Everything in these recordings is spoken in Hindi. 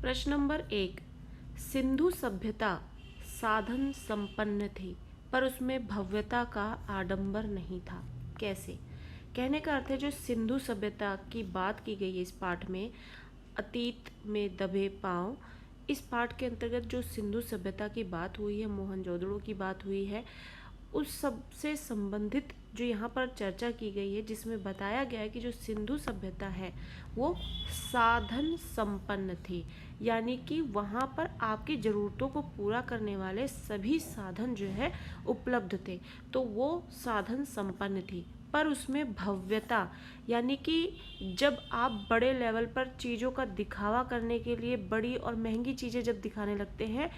प्रश्न नंबर 1, सिंधु सभ्यता साधन संपन्न थी पर उसमें भव्यता का आडंबर नहीं था। कैसे? कहने का अर्थ है जो सिंधु सभ्यता की बात की गई है इस पाठ में, अतीत में दबे पांव, इस पाठ के अंतर्गत जो सिंधु सभ्यता की बात हुई है, मोहनजोदड़ो की बात हुई है, उस सब से संबंधित जो यहाँ पर चर्चा की गई है, जिसमें बताया गया है कि जो सिंधु सभ्यता है वो साधन संपन्न थी, यानी कि वहाँ पर आपकी ज़रूरतों को पूरा करने वाले सभी साधन जो है उपलब्ध थे, तो वो साधन संपन्न थी। पर उसमें भव्यता, यानी कि जब आप बड़े लेवल पर चीज़ों का दिखावा करने के लिए बड़ी और महंगी चीज़ें जब दिखाने लगते हैं,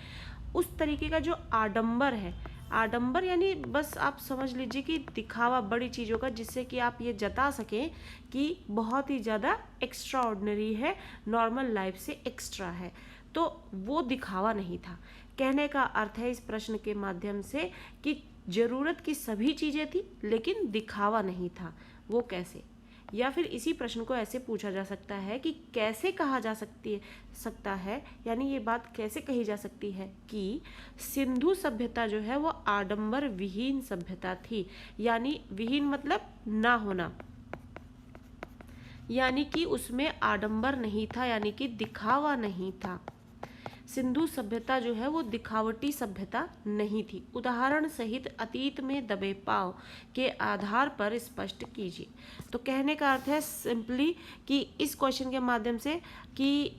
उस तरीके का जो आडंबर है, आडंबर यानी बस आप समझ लीजिए कि दिखावा बड़ी चीज़ों का, जिससे कि आप ये जता सकें कि बहुत ही ज़्यादा एक्स्ट्रा ऑर्डिनरी है, नॉर्मल लाइफ से एक्स्ट्रा है, तो वो दिखावा नहीं था। कहने का अर्थ है इस प्रश्न के माध्यम से कि ज़रूरत की सभी चीज़ें थी लेकिन दिखावा नहीं था। वो कैसे? या फिर इसी प्रश्न को ऐसे पूछा जा सकता है कि कैसे कहा जा सकता है, यानी ये बात कैसे कही जा सकती है कि सिंधु सभ्यता जो है वो आडंबर विहीन सभ्यता थी, यानी विहीन मतलब ना होना, यानी कि उसमें आडंबर नहीं था, यानी कि दिखावा नहीं था। सिंधु सभ्यता जो है वो दिखावटी सभ्यता नहीं थी। उदाहरण सहित अतीत में दबे पांव के आधार पर स्पष्ट कीजिए। तो कहने का अर्थ है सिंपली कि इस क्वेश्चन के माध्यम से कि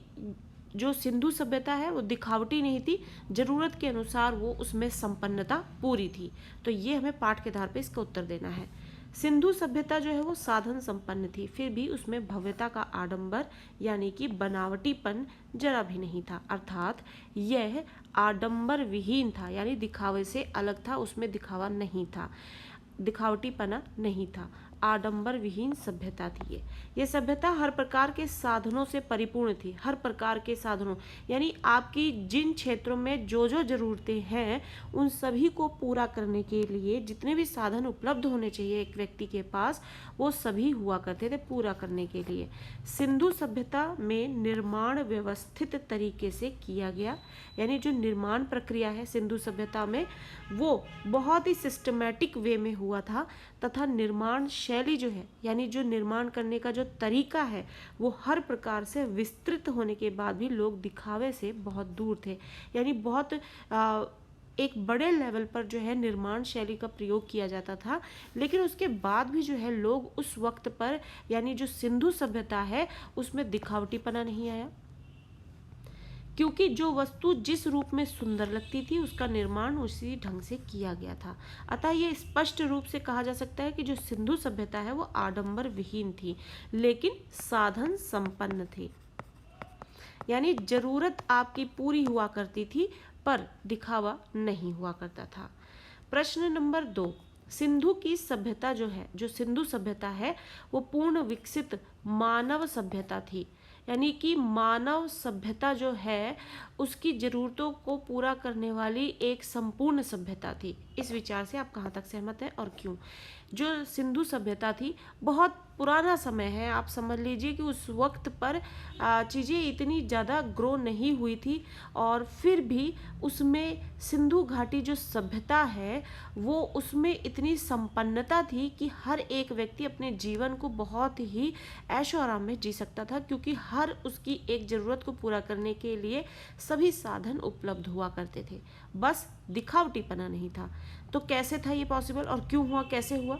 जो सिंधु सभ्यता है वो दिखावटी नहीं थी, जरूरत के अनुसार वो उसमें संपन्नता पूरी थी। तो ये हमें पाठ के आधार पर इसका उत्तर देना है। सिंधु सभ्यता जो है वो साधन संपन्न थी, फिर भी उसमें भव्यता का आडंबर यानी कि बनावटीपन जरा भी नहीं था, अर्थात यह आडंबर विहीन था, यानी दिखावे से अलग था, उसमें दिखावा नहीं था, दिखावटीपना नहीं था, आडंबर विहीन सभ्यता थी ये सभ्यता हर प्रकार के साधनों से परिपूर्ण थी। हर प्रकार के साधनों यानी आपकी जिन क्षेत्रों में जो जो जरूरतें हैं उन सभी को पूरा करने के लिए जितने भी साधन उपलब्ध होने चाहिए एक व्यक्ति के पास, वो सभी हुआ करते थे पूरा करने के लिए। सिंधु सभ्यता में निर्माण व्यवस्थित तरीके से किया गया, यानी जो निर्माण प्रक्रिया है सिंधु सभ्यता में वो बहुत ही सिस्टमैटिक वे में हुआ था, तथा निर्माण शैली जो है यानी जो निर्माण करने का जो तरीका है वो हर प्रकार से विस्तृत होने के बाद भी लोग दिखावे से बहुत दूर थे, यानी बहुत एक बड़े लेवल पर जो है निर्माण शैली का प्रयोग किया जाता था, लेकिन उसके बाद भी जो है लोग उस वक्त पर यानी जो सिंधु सभ्यता है उसमें दिखावटीपना नहीं आया, क्योंकि जो वस्तु जिस रूप में सुंदर लगती थी उसका निर्माण उसी ढंग से किया गया था। अतः ये स्पष्ट रूप से कहा जा सकता है कि जो सिंधु सभ्यता है वो आडंबर विहीन थी लेकिन साधन संपन्न थी, यानी जरूरत आपकी पूरी हुआ करती थी पर दिखावा नहीं हुआ करता था। प्रश्न नंबर 2, सिंधु की सभ्यता जो है, जो सिंधु सभ्यता है वो पूर्ण विकसित मानव सभ्यता थी, यानी कि मानव सभ्यता जो है उसकी ज़रूरतों को पूरा करने वाली एक संपूर्ण सभ्यता थी। इस विचार से आप कहाँ तक सहमत हैं और क्यों? जो सिंधु सभ्यता थी बहुत पुराना समय है, आप समझ लीजिए कि उस वक्त पर चीज़ें इतनी ज़्यादा ग्रो नहीं हुई थी और फिर भी उसमें सिंधु घाटी जो सभ्यता है वो उसमें इतनी संपन्नता थी कि हर एक व्यक्ति अपने जीवन को बहुत ही ऐशो आराम में जी सकता था, क्योंकि हर उसकी एक ज़रूरत को पूरा करने के लिए सभी साधन उपलब्ध हुआ करते थे, बस दिखावटीपना नहीं था। तो कैसे था ये पॉसिबल और क्यों हुआ, कैसे हुआ?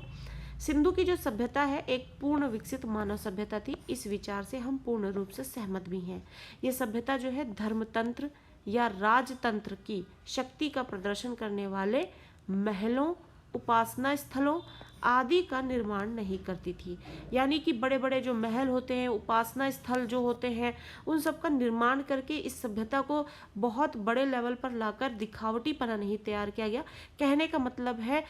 सिंधु की जो सभ्यता है एक पूर्ण विकसित मानव सभ्यता थी, इस विचार से हम पूर्ण रूप से सहमत भी हैं। ये सभ्यता जो है धर्मतंत्र या राजतंत्र की शक्ति का प्रदर्शन करने वाले महलों, उपासना स्थलों आदि का निर्माण नहीं करती थी, यानी कि बड़े बड़े जो महल होते हैं, उपासना स्थल जो होते हैं, उन सब का निर्माण करके इस सभ्यता को बहुत बड़े लेवल पर लाकर दिखावटीपना नहीं तैयार किया गया। कहने का मतलब है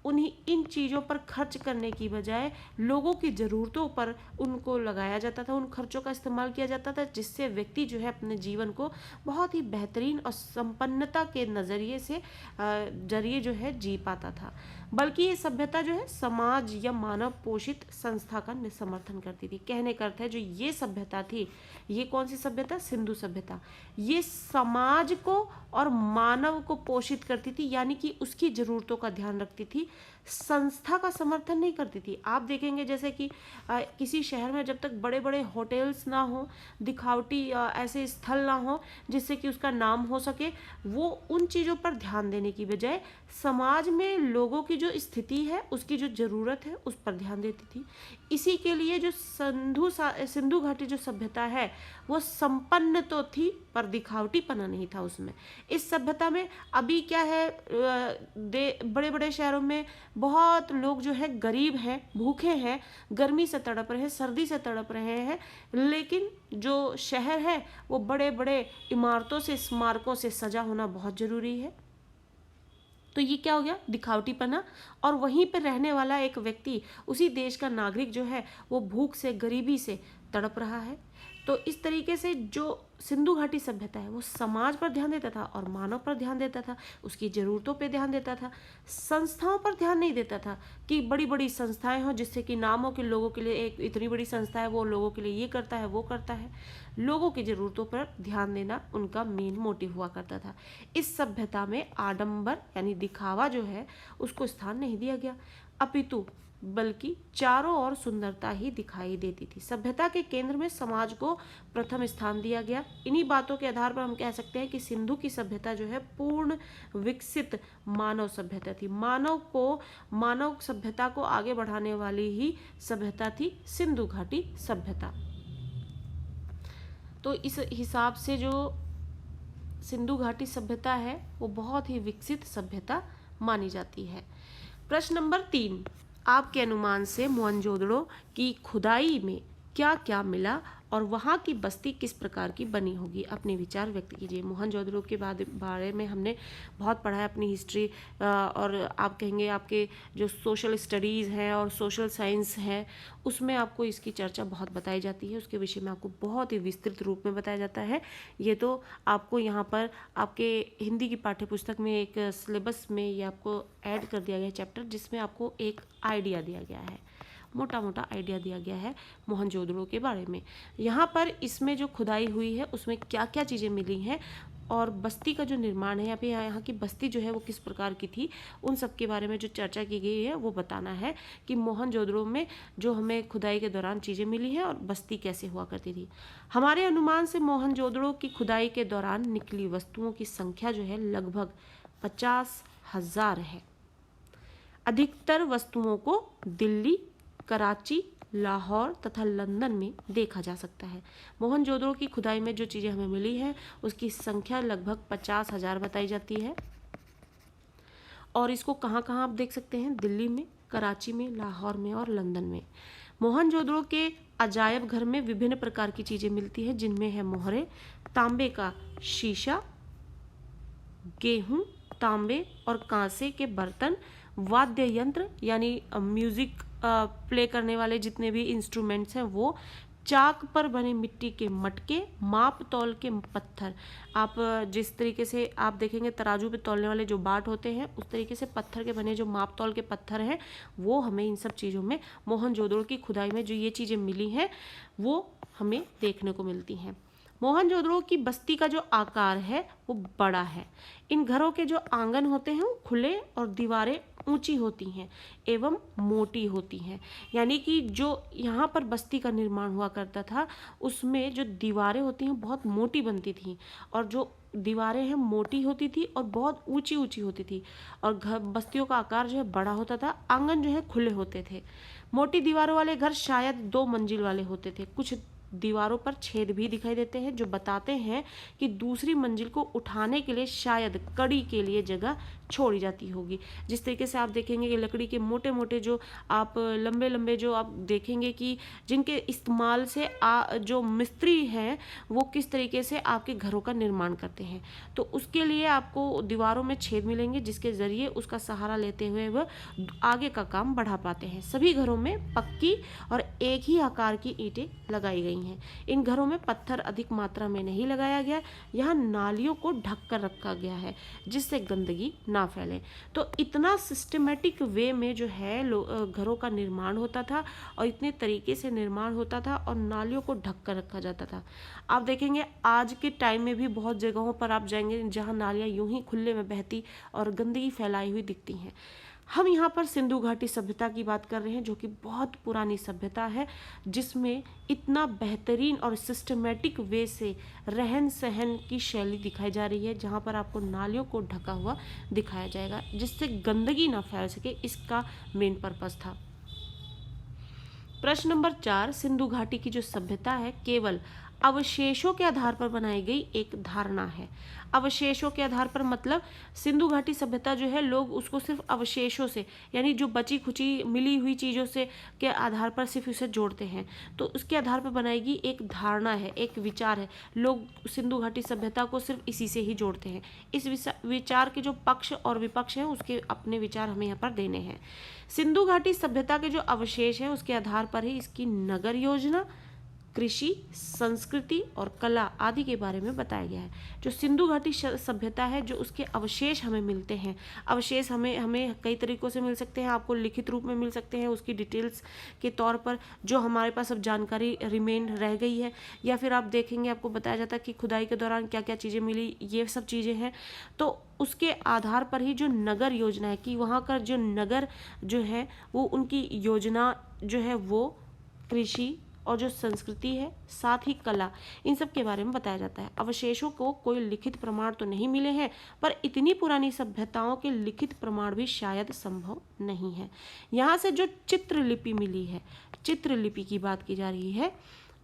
उन्हीं इन चीज़ों पर खर्च करने की बजाय लोगों की ज़रूरतों पर उनको लगाया जाता था, उन खर्चों का इस्तेमाल किया जाता था, जिससे व्यक्ति जो है अपने जीवन को बहुत ही बेहतरीन और संपन्नता के नज़रिए से जरिए जो है जी पाता था। बल्कि ये सभ्यता जो है समाज या मानव पोषित संस्था का समर्थन करती थी। कहने का अर्थ है जो ये सभ्यता थी, ये कौन सी सभ्यता? सिंधु सभ्यता। ये समाज को और मानव को पोषित करती थी, यानी कि उसकी ज़रूरतों का ध्यान रखती थी, संस्था का समर्थन नहीं करती थी। आप देखेंगे जैसे कि किसी शहर में जब तक बड़े बड़े होटल्स ना हो, दिखावटी ऐसे स्थल ना हो जिससे कि उसका नाम हो सके, वो उन चीज़ों पर ध्यान देने की बजाय समाज में लोगों की जो स्थिति है, उसकी जो ज़रूरत है, उस पर ध्यान देती थी। इसी के लिए जो सिंधु घाटी जो सभ्यता है वो संपन्न तो थी पर दिखावटीपना नहीं था उसमें। इस सभ्यता में अभी क्या है, बड़े बड़े शहरों में बहुत लोग जो है गरीब हैं, भूखे हैं, गर्मी से तड़प रहे हैं, सर्दी से तड़प रहे हैं, लेकिन जो शहर है वो बड़े बड़े इमारतों से, स्मारकों से सजा होना बहुत ज़रूरी है। तो ये क्या हो गया? दिखावटीपना। और वहीं पर रहने वाला एक व्यक्ति, उसी देश का नागरिक जो है वो भूख से, गरीबी से तड़प रहा है। तो इस तरीके से जो सिंधु घाटी सभ्यता है वो समाज पर ध्यान देता था और मानव पर ध्यान देता था, उसकी ज़रूरतों पर ध्यान देता था, संस्थाओं पर ध्यान नहीं देता था कि बड़ी बड़ी संस्थाएं हों जिससे कि नाम हो कि लोगों के लिए एक इतनी बड़ी संस्था है, वो लोगों के लिए ये करता है, वो करता है। लोगों की ज़रूरतों पर ध्यान देना उनका मेन मोटिव हुआ करता था। इस सभ्यता में आडंबर यानी दिखावा जो है उसको स्थान नहीं दिया गया, अपितु बल्कि चारों ओर सुंदरता ही दिखाई देती थी। सभ्यता के केंद्र में समाज को प्रथम स्थान दिया गया। इन्हीं बातों के आधार पर हम कह सकते हैं कि सिंधु की सभ्यता जो है पूर्ण विकसित मानव सभ्यता थी। मानव सभ्यता को आगे बढ़ाने वाली ही सभ्यता थी सिंधु घाटी सभ्यता। तो इस हिसाब से जो सिंधु घाटी सभ्यता है वो बहुत ही विकसित सभ्यता मानी जाती है। प्रश्न नंबर 3, आपके अनुमान से मोहनजोदड़ो की खुदाई में क्या क्या मिला और वहाँ की बस्ती किस प्रकार की बनी होगी? अपने विचार व्यक्त कीजिए। मोहनजोदड़ो के बारे में हमने बहुत पढ़ा है अपनी हिस्ट्री, और आप कहेंगे आपके जो सोशल स्टडीज़ हैं और सोशल साइंस है उसमें आपको इसकी चर्चा बहुत बताई जाती है, उसके विषय में आपको बहुत ही विस्तृत रूप में बताया जाता है। ये तो आपको यहाँ पर आपके हिंदी की पाठ्यपुस्तक में एक सिलेबस में ये आपको ऐड कर दिया गया है चैप्टर, जिसमें आपको एक आइडिया दिया गया है, मोटा मोटा आइडिया दिया गया है मोहनजोदड़ो के बारे में। यहाँ पर इसमें जो खुदाई हुई है उसमें क्या क्या चीज़ें मिली हैं और बस्ती का जो निर्माण है, यहाँ की बस्ती जो है वो किस प्रकार की थी, उन सब के बारे में जो चर्चा की गई है वो बताना है कि मोहनजोदड़ो में जो हमें खुदाई के दौरान चीज़ें मिली हैं और बस्ती कैसे हुआ करती थी। हमारे अनुमान से मोहनजोदड़ो की खुदाई के दौरान निकली वस्तुओं की संख्या जो है लगभग 50,000 है। अधिकतर वस्तुओं को दिल्ली, कराची, लाहौर तथा लंदन में देखा जा सकता है। मोहनजोदड़ो की खुदाई में जो चीज़ें हमें मिली हैं उसकी संख्या लगभग 50,000 बताई जाती है। और इसको कहाँ कहाँ आप देख सकते हैं? दिल्ली में, कराची में, लाहौर में और लंदन में। मोहनजोदड़ो के अजायब घर में विभिन्न प्रकार की चीज़ें मिलती हैं, जिनमें है मोहरे, तांबे का शीशा, गेहूँ, तांबे और कांसे के बर्तन, वाद्य यंत्र यानी म्यूजिक प्ले करने वाले जितने भी इंस्ट्रूमेंट्स हैं वो, चाक पर बने मिट्टी के मटके, माप तौल के पत्थर। आप जिस तरीके से आप देखेंगे तराजू पे तौलने वाले जो बाट होते हैं, उस तरीके से पत्थर के बने जो माप तौल के पत्थर हैं वो हमें इन सब चीज़ों में मोहनजोदड़ो की खुदाई में जो ये चीज़ें मिली हैं वो हमें देखने को मिलती हैं। मोहनजोदड़ो की बस्ती का जो आकार है वो बड़ा है। इन घरों के जो आंगन होते हैं वो खुले और दीवारें ऊंची होती हैं एवं मोटी होती हैं, यानी कि जो यहाँ पर बस्ती का निर्माण हुआ करता था उसमें जो दीवारें होती हैं बहुत मोटी बनती थी और जो दीवारें हैं मोटी होती थी और बहुत ऊंची ऊंची होती थी और घर बस्तियों का आकार जो है बड़ा होता था। आंगन जो है खुले होते थे। मोटी दीवारों वाले घर शायद 2 मंजिल वाले होते थे। कुछ दीवारों पर छेद भी दिखाई देते हैं जो बताते हैं कि दूसरी मंजिल को उठाने के लिए शायद कड़ी के लिए जगह छोड़ी जाती होगी। जिस तरीके से आप देखेंगे कि लकड़ी के मोटे मोटे जो आप लंबे लंबे जो आप देखेंगे कि जिनके इस्तेमाल से जो मिस्त्री हैं वो किस तरीके से आपके घरों का निर्माण करते हैं। तो उसके लिए आपको दीवारों में छेद मिलेंगे जिसके ज़रिए उसका सहारा लेते हुए वह आगे का काम बढ़ा पाते हैं। सभी घरों में पक्की और एक ही आकार की ईंटें लगाई गई हैं। इन घरों में पत्थर अधिक मात्रा में नहीं लगाया गया। यहाँ नालियों को ढक कर रखा गया है जिससे गंदगी ना फैले। तो इतना सिस्टमेटिक वे में जो है घरों का निर्माण होता था और इतने तरीके से निर्माण होता था और नालियों को ढक कर रखा जाता था। आप देखेंगे आज के टाइम में भी बहुत जगहों पर आप जाएंगे जहाँ नालियाँ यूं ही खुले में बहती और गंदगी फैलाई हुई दिखती हैं। हम यहाँ पर सिंधु घाटी सभ्यता की बात कर रहे हैं जो कि बहुत पुरानी सभ्यता है जिसमें इतना बेहतरीन और सिस्टमेटिक वे से रहन सहन की शैली दिखाई जा रही है, जहाँ पर आपको नालियों को ढका हुआ दिखाया जाएगा जिससे गंदगी ना फैल सके। इसका मेन पर्पस था। प्रश्न नंबर 4, सिंधु घाटी की जो सभ्यता है केवल अवशेषों के आधार पर बनाई गई एक धारणा है। अवशेषों के आधार पर मतलब सिंधु घाटी सभ्यता जो है लोग उसको सिर्फ अवशेषों से यानी जो बची खुची मिली हुई चीज़ों से के आधार पर सिर्फ उसे जोड़ते हैं। तो उसके आधार पर बनाएगी एक धारणा है, एक विचार है। लोग सिंधु घाटी सभ्यता को सिर्फ इसी से ही जोड़ते हैं। इस विचार के जो पक्ष और विपक्ष हैं उसके अपने विचार हमें यहाँ पर देने हैं। सिंधु घाटी सभ्यता के जो अवशेष हैं उसके आधार पर ही इसकी नगर योजना, कृषि, संस्कृति और कला आदि के बारे में बताया गया है। जो सिंधु घाटी सभ्यता है जो उसके अवशेष हमें मिलते हैं, अवशेष हमें कई तरीकों से मिल सकते हैं। आपको लिखित रूप में मिल सकते हैं उसकी डिटेल्स के तौर पर जो हमारे पास अब जानकारी रिमेन रह गई है, या फिर आप देखेंगे आपको बताया जाता है कि खुदाई के दौरान क्या क्या चीज़ें मिली, ये सब चीज़ें हैं। तो उसके आधार पर ही जो नगर योजना है कि वहाँ का जो नगर जो है वो उनकी योजना जो है वो कृषि और जो संस्कृति है साथ ही कला इन सब के बारे में बताया जाता है। अवशेषों को कोई लिखित प्रमाण तो नहीं मिले हैं पर इतनी पुरानी सभ्यताओं के लिखित प्रमाण भी शायद संभव नहीं है। यहाँ से जो चित्रलिपि मिली है, चित्रलिपि की बात की जा रही है,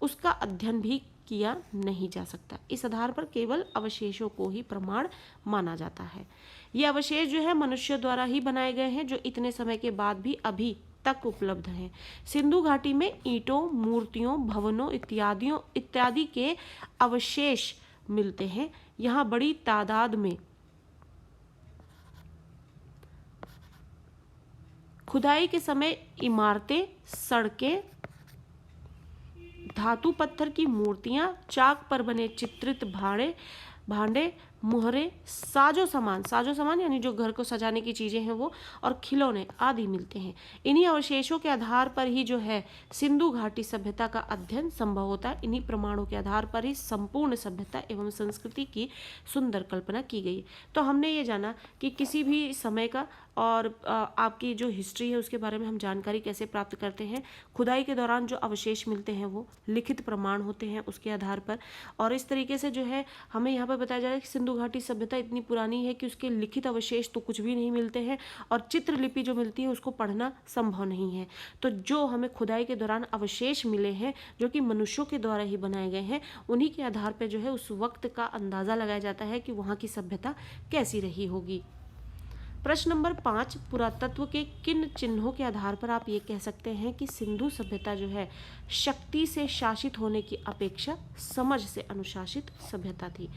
उसका अध्ययन भी किया नहीं जा सकता। इस आधार पर केवल अवशेषों को ही प्रमाण माना जाता है। ये अवशेष जो है मनुष्य द्वारा ही बनाए गए हैं जो इतने समय के बाद भी अभी तक उपलब्ध हैं। सिंधु घाटी में ईंटों, मूर्तियों, भवनों इत्यादि के अवशेष मिलते हैं। यहाँ बड़ी तादाद में खुदाई के समय इमारतें, सड़कें, धातु पत्थर की मूर्तियां, चाक पर बने चित्रित भांडे, मुहरे, साजो सामान यानी जो घर को सजाने की चीज़ें हैं वो, और खिलौने आदि मिलते हैं। इन्हीं अवशेषों के आधार पर ही जो है सिंधु घाटी सभ्यता का अध्ययन संभव होता है। इन्हीं प्रमाणों के आधार पर ही संपूर्ण सभ्यता एवं संस्कृति की सुंदर कल्पना की गई। तो हमने ये जाना कि किसी भी समय का और आपकी जो हिस्ट्री है उसके बारे में हम जानकारी कैसे प्राप्त करते हैं। खुदाई के दौरान जो अवशेष मिलते हैं वो लिखित प्रमाण होते हैं उसके आधार पर, और इस तरीके से जो है हमें यहाँ पर बताया जा रहा है कि सिंधु घाटी सभ्यता इतनी पुरानी है कि उसके लिखित अवशेष तो कुछ भी नहीं मिलते हैं और चित्रलिपि जो मिलती है उसको पढ़ना संभव नहीं है। तो जो हमें खुदाई के दौरान अवशेष मिले हैं जो कि मनुष्यों के द्वारा ही बनाए गए हैं, उन्हीं के आधार पर जो है उस वक्त का अंदाज़ा लगाया जाता है कि वहाँ की सभ्यता कैसी रही होगी। प्रश्न नंबर 5, पुरातत्व के किन चिन्हों के आधार पर आप ये कह सकते हैं कि सिंधु सभ्यता जो है शक्ति से शासित होने की अपेक्षा समझ से अनुशासित सभ्यता थी।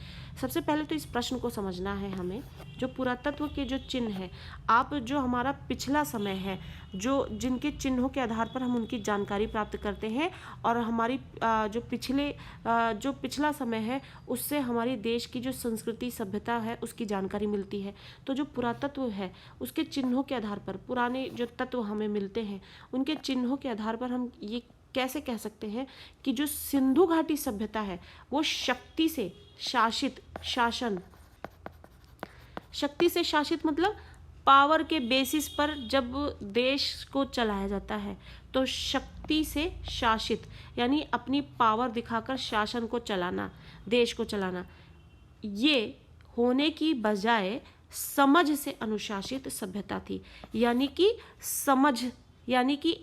सबसे पहले तो इस प्रश्न को समझना है हमें। जो पुरातत्व के जो चिन्ह है, आप जो हमारा पिछला समय है, जो जिनके चिन्हों के आधार पर हम उनकी जानकारी प्राप्त करते हैं और हमारी जो पिछला समय है उससे हमारी देश की जो संस्कृति सभ्यता है उसकी जानकारी मिलती है। तो जो पुरातत्व है उसके चिन्हों के आधार पर पुराने जो तत्व हमें मिलते हैं उनके चिन्हों के आधार पर हम ये कैसे कह सकते हैं कि जो सिंधु घाटी सभ्यता है वो शक्ति से शासित मतलब पावर के बेसिस पर जब देश को चलाया जाता है तो शक्ति से शासित यानी अपनी पावर दिखाकर शासन को चलाना, देश को चलाना, ये होने की बजाय समझ से अनुशासित सभ्यता थी। यानी कि समझ यानी कि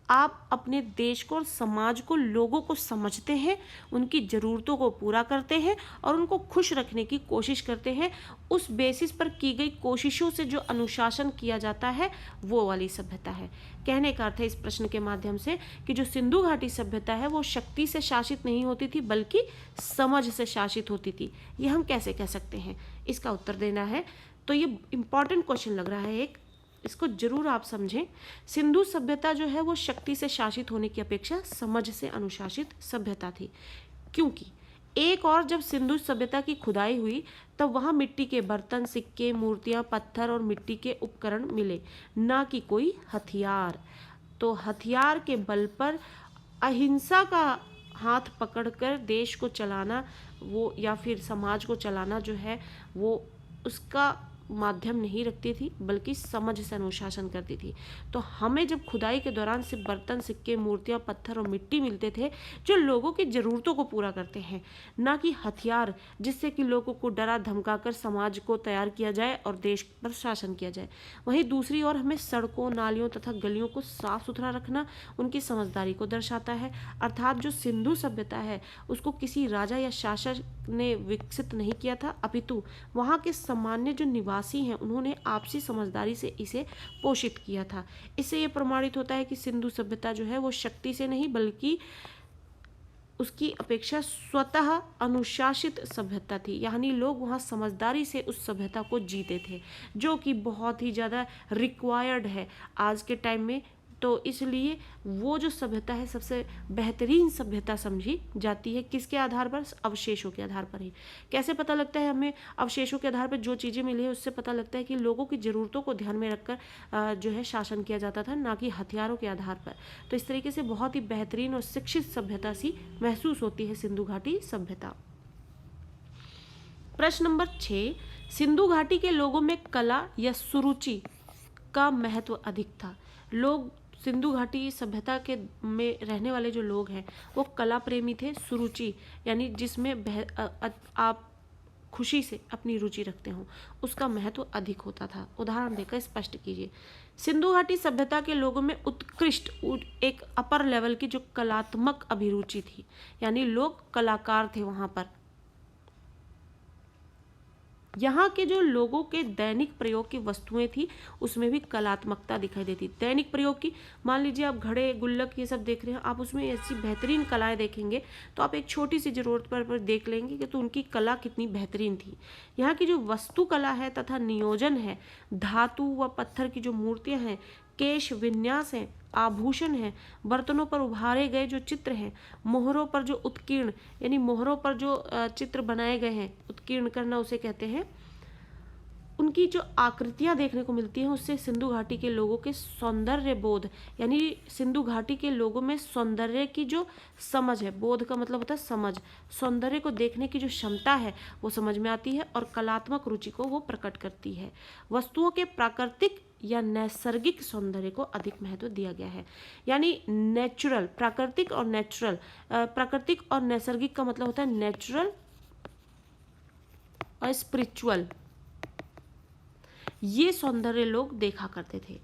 आप अपने देश को और समाज को, लोगों को समझते हैं, उनकी ज़रूरतों को पूरा करते हैं और उनको खुश रखने की कोशिश करते हैं। उस बेसिस पर की गई कोशिशों से जो अनुशासन किया जाता है वो वाली सभ्यता है। कहने का अर्थ है इस प्रश्न के माध्यम से कि जो सिंधु घाटी सभ्यता है वो शक्ति से शासित नहीं होती थी बल्कि समझ से शासित होती थी। ये हम कैसे कह सकते हैं, इसका उत्तर देना है। तो ये इम्पॉर्टेंट क्वेश्चन लग रहा है एक, इसको जरूर आप समझें। सिंधु सभ्यता जो है वो शक्ति से शासित होने की अपेक्षा समझ से अनुशासित सभ्यता थी, क्योंकि एक और जब सिंधु सभ्यता की खुदाई हुई तब वहाँ मिट्टी के बर्तन, सिक्के, मूर्तियाँ, पत्थर और मिट्टी के उपकरण मिले, ना कि कोई हथियार। तो हथियार के बल पर अहिंसा का हाथ पकड़कर देश को चलाना वो या फिर समाज को चलाना जो है वो उसका माध्यम नहीं रखती थी बल्कि समझ से अनुशासन करती थी। तो हमें जब खुदाई के दौरान सिर्फ बर्तन, सिक्के, मूर्तियाँ, पत्थर और मिट्टी मिलते थे जो लोगों की ज़रूरतों को पूरा करते हैं, ना कि हथियार जिससे कि लोगों को डरा धमकाकर समाज को तैयार किया जाए और देश पर शासन किया जाए। वहीं दूसरी ओर हमें सड़कों, नालियों तथा गलियों को साफ सुथरा रखना उनकी समझदारी को दर्शाता है। अर्थात जो सिंधु सभ्यता है उसको किसी राजा या शासक ने विकसित नहीं किया था, अपितु वहाँ के सामान्य जो निवासी हैं उन्होंने आपसी समझदारी से इसे पोषित किया था। इससे ये प्रमाणित होता है कि सिंधु सभ्यता जो है वो शक्ति से नहीं बल्कि उसकी अपेक्षा स्वतः अनुशासित सभ्यता थी, यानी लोग वहाँ समझदारी से उस सभ्यता को जीते थे, जो कि बहुत ही ज़्यादा रिक्वायर्ड है आज के टाइम में। तो इसलिए वो जो सभ्यता है सबसे बेहतरीन सभ्यता समझी जाती है। किसके आधार पर? अवशेषों के आधार पर ही। कैसे पता लगता है हमें? अवशेषों के आधार पर जो चीज़ें मिली है उससे पता लगता है कि लोगों की ज़रूरतों को ध्यान में रखकर जो है शासन किया जाता था, ना कि हथियारों के आधार पर। तो इस तरीके से बहुत ही बेहतरीन और शिक्षित सभ्यता सी महसूस होती है सिंधु घाटी सभ्यता। प्रश्न नंबर 6, सिंधु घाटी के लोगों में कला या सुरुचि का महत्व अधिक था। लोग सिंधु घाटी सभ्यता के में रहने वाले जो लोग हैं वो कला प्रेमी थे। सुरुचि यानी जिसमें आप खुशी से अपनी रुचि रखते हो उसका महत्व अधिक होता था। उदाहरण देकर स्पष्ट कीजिए। सिंधु घाटी सभ्यता के लोगों में उत्कृष्ट एक अपर लेवल की जो कलात्मक अभिरुचि थी, यानी लोग कलाकार थे वहाँ पर। यहाँ के जो लोगों के दैनिक प्रयोग की वस्तुएं थी उसमें भी कलात्मकता दिखाई देती। दैनिक प्रयोग की, मान लीजिए आप घड़े, गुल्लक ये सब देख रहे हैं, आप उसमें ऐसी बेहतरीन कलाएं देखेंगे तो आप एक छोटी सी ज़रूरत पर देख लेंगे कि तो उनकी कला कितनी बेहतरीन थी। यहाँ की जो वस्तुकला है तथा नियोजन है, धातु व पत्थर की जो मूर्तियाँ हैं, केश विन्यास हैं, आभूषण हैं, बर्तनों पर उभारे गए जो चित्र हैं, मोहरों पर जो उत्कीर्ण यानी मोहरों पर जो चित्र बनाए गए हैं, उत्कीर्ण करना उसे कहते हैं, उनकी जो आकृतियां देखने को मिलती हैं उससे सिंधु घाटी के लोगों के सौंदर्य बोध यानी सिंधु घाटी के लोगों में सौंदर्य की जो समझ है, बोध का मतलब होता है समझ, सौंदर्य को देखने की जो क्षमता है वो समझ में आती है और कलात्मक रुचि को वो प्रकट करती है। वस्तुओं के प्राकृतिक या नैसर्गिक सौंदर्य को अधिक महत्व दिया गया है, यानी नेचुरल, प्राकृतिक और नेचुरल। प्राकृतिक और नैसर्गिक का मतलब होता है नेचुरल और स्पिरिचुअल। ये सौंदर्य लोग देखा करते थे।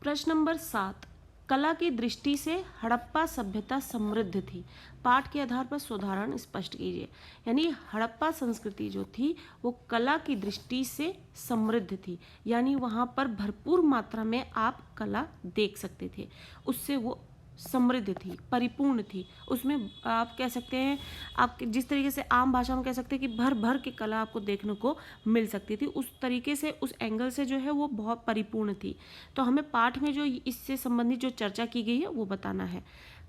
प्रश्न नंबर 7, कला की दृष्टि से हड़प्पा सभ्यता समृद्ध थी। पाठ के आधार पर उदाहरण स्पष्ट कीजिए। यानी हड़प्पा संस्कृति जो थी वो कला की दृष्टि से समृद्ध थी, यानी वहाँ पर भरपूर मात्रा में आप कला देख सकते थे, उससे वो समृद्ध थी, परिपूर्ण थी। उसमें आप कह सकते हैं, आप जिस तरीके से आम भाषा में कह सकते हैं कि भर भर की कला आपको देखने को मिल सकती थी, उस तरीके से, उस एंगल से जो है वो बहुत परिपूर्ण थी। तो हमें पाठ में जो इससे संबंधित जो चर्चा की गई है वो बताना है।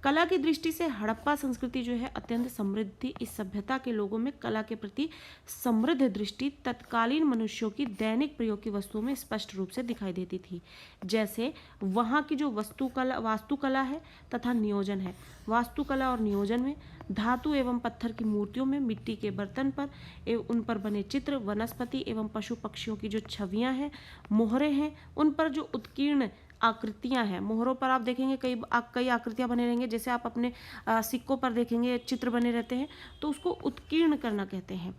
कला की दृष्टि से हड़प्पा संस्कृति जो है अत्यंत समृद्ध थी। इस सभ्यता के लोगों में कला के प्रति समृद्ध दृष्टि तत्कालीन मनुष्यों की दैनिक प्रयोग की वस्तुओं में स्पष्ट रूप से दिखाई देती थी। जैसे वहाँ की जो वास्तुकला है तथा नियोजन है। वास्तुकला और नियोजन में धातु एवं पत्थर की मूर्तियों में मिट्टी के बर्तन पर एवं उन पर बने चित्र, वनस्पति एवं पशु पक्षियों की जो छवियां हैं, मोहरे हैं, उन पर जो उत्कीर्ण आकृतियां हैं, मोहरों पर आप देखेंगे कई आकृतियां बने रहेंगे, जैसे आप अपने सिक्कों पर देखेंगे चित्र बने रहते हैं, तो उसको उत्कीर्ण करना कहते हैं।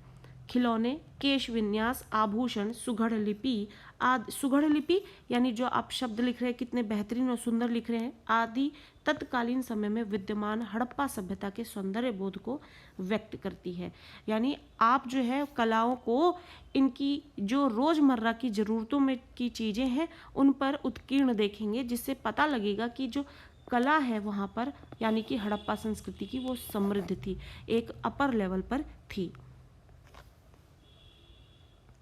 खिलौने, केश विन्यास, आभूषण, सुघड़ लिपि यानी जो आप शब्द लिख रहे हैं कितने बेहतरीन और सुंदर लिख रहे हैं आदि तत्कालीन समय में विद्यमान हड़प्पा सभ्यता के सौंदर्य बोध को व्यक्त करती है। यानी आप जो है कलाओं को इनकी जो रोजमर्रा की जरूरतों में की चीजें हैं उन पर उत्कीर्ण देखेंगे, जिससे पता लगेगा कि जो कला है वहाँ पर यानी कि हड़प्पा संस्कृति की वो समृद्ध थी, एक अपर लेवल पर थी।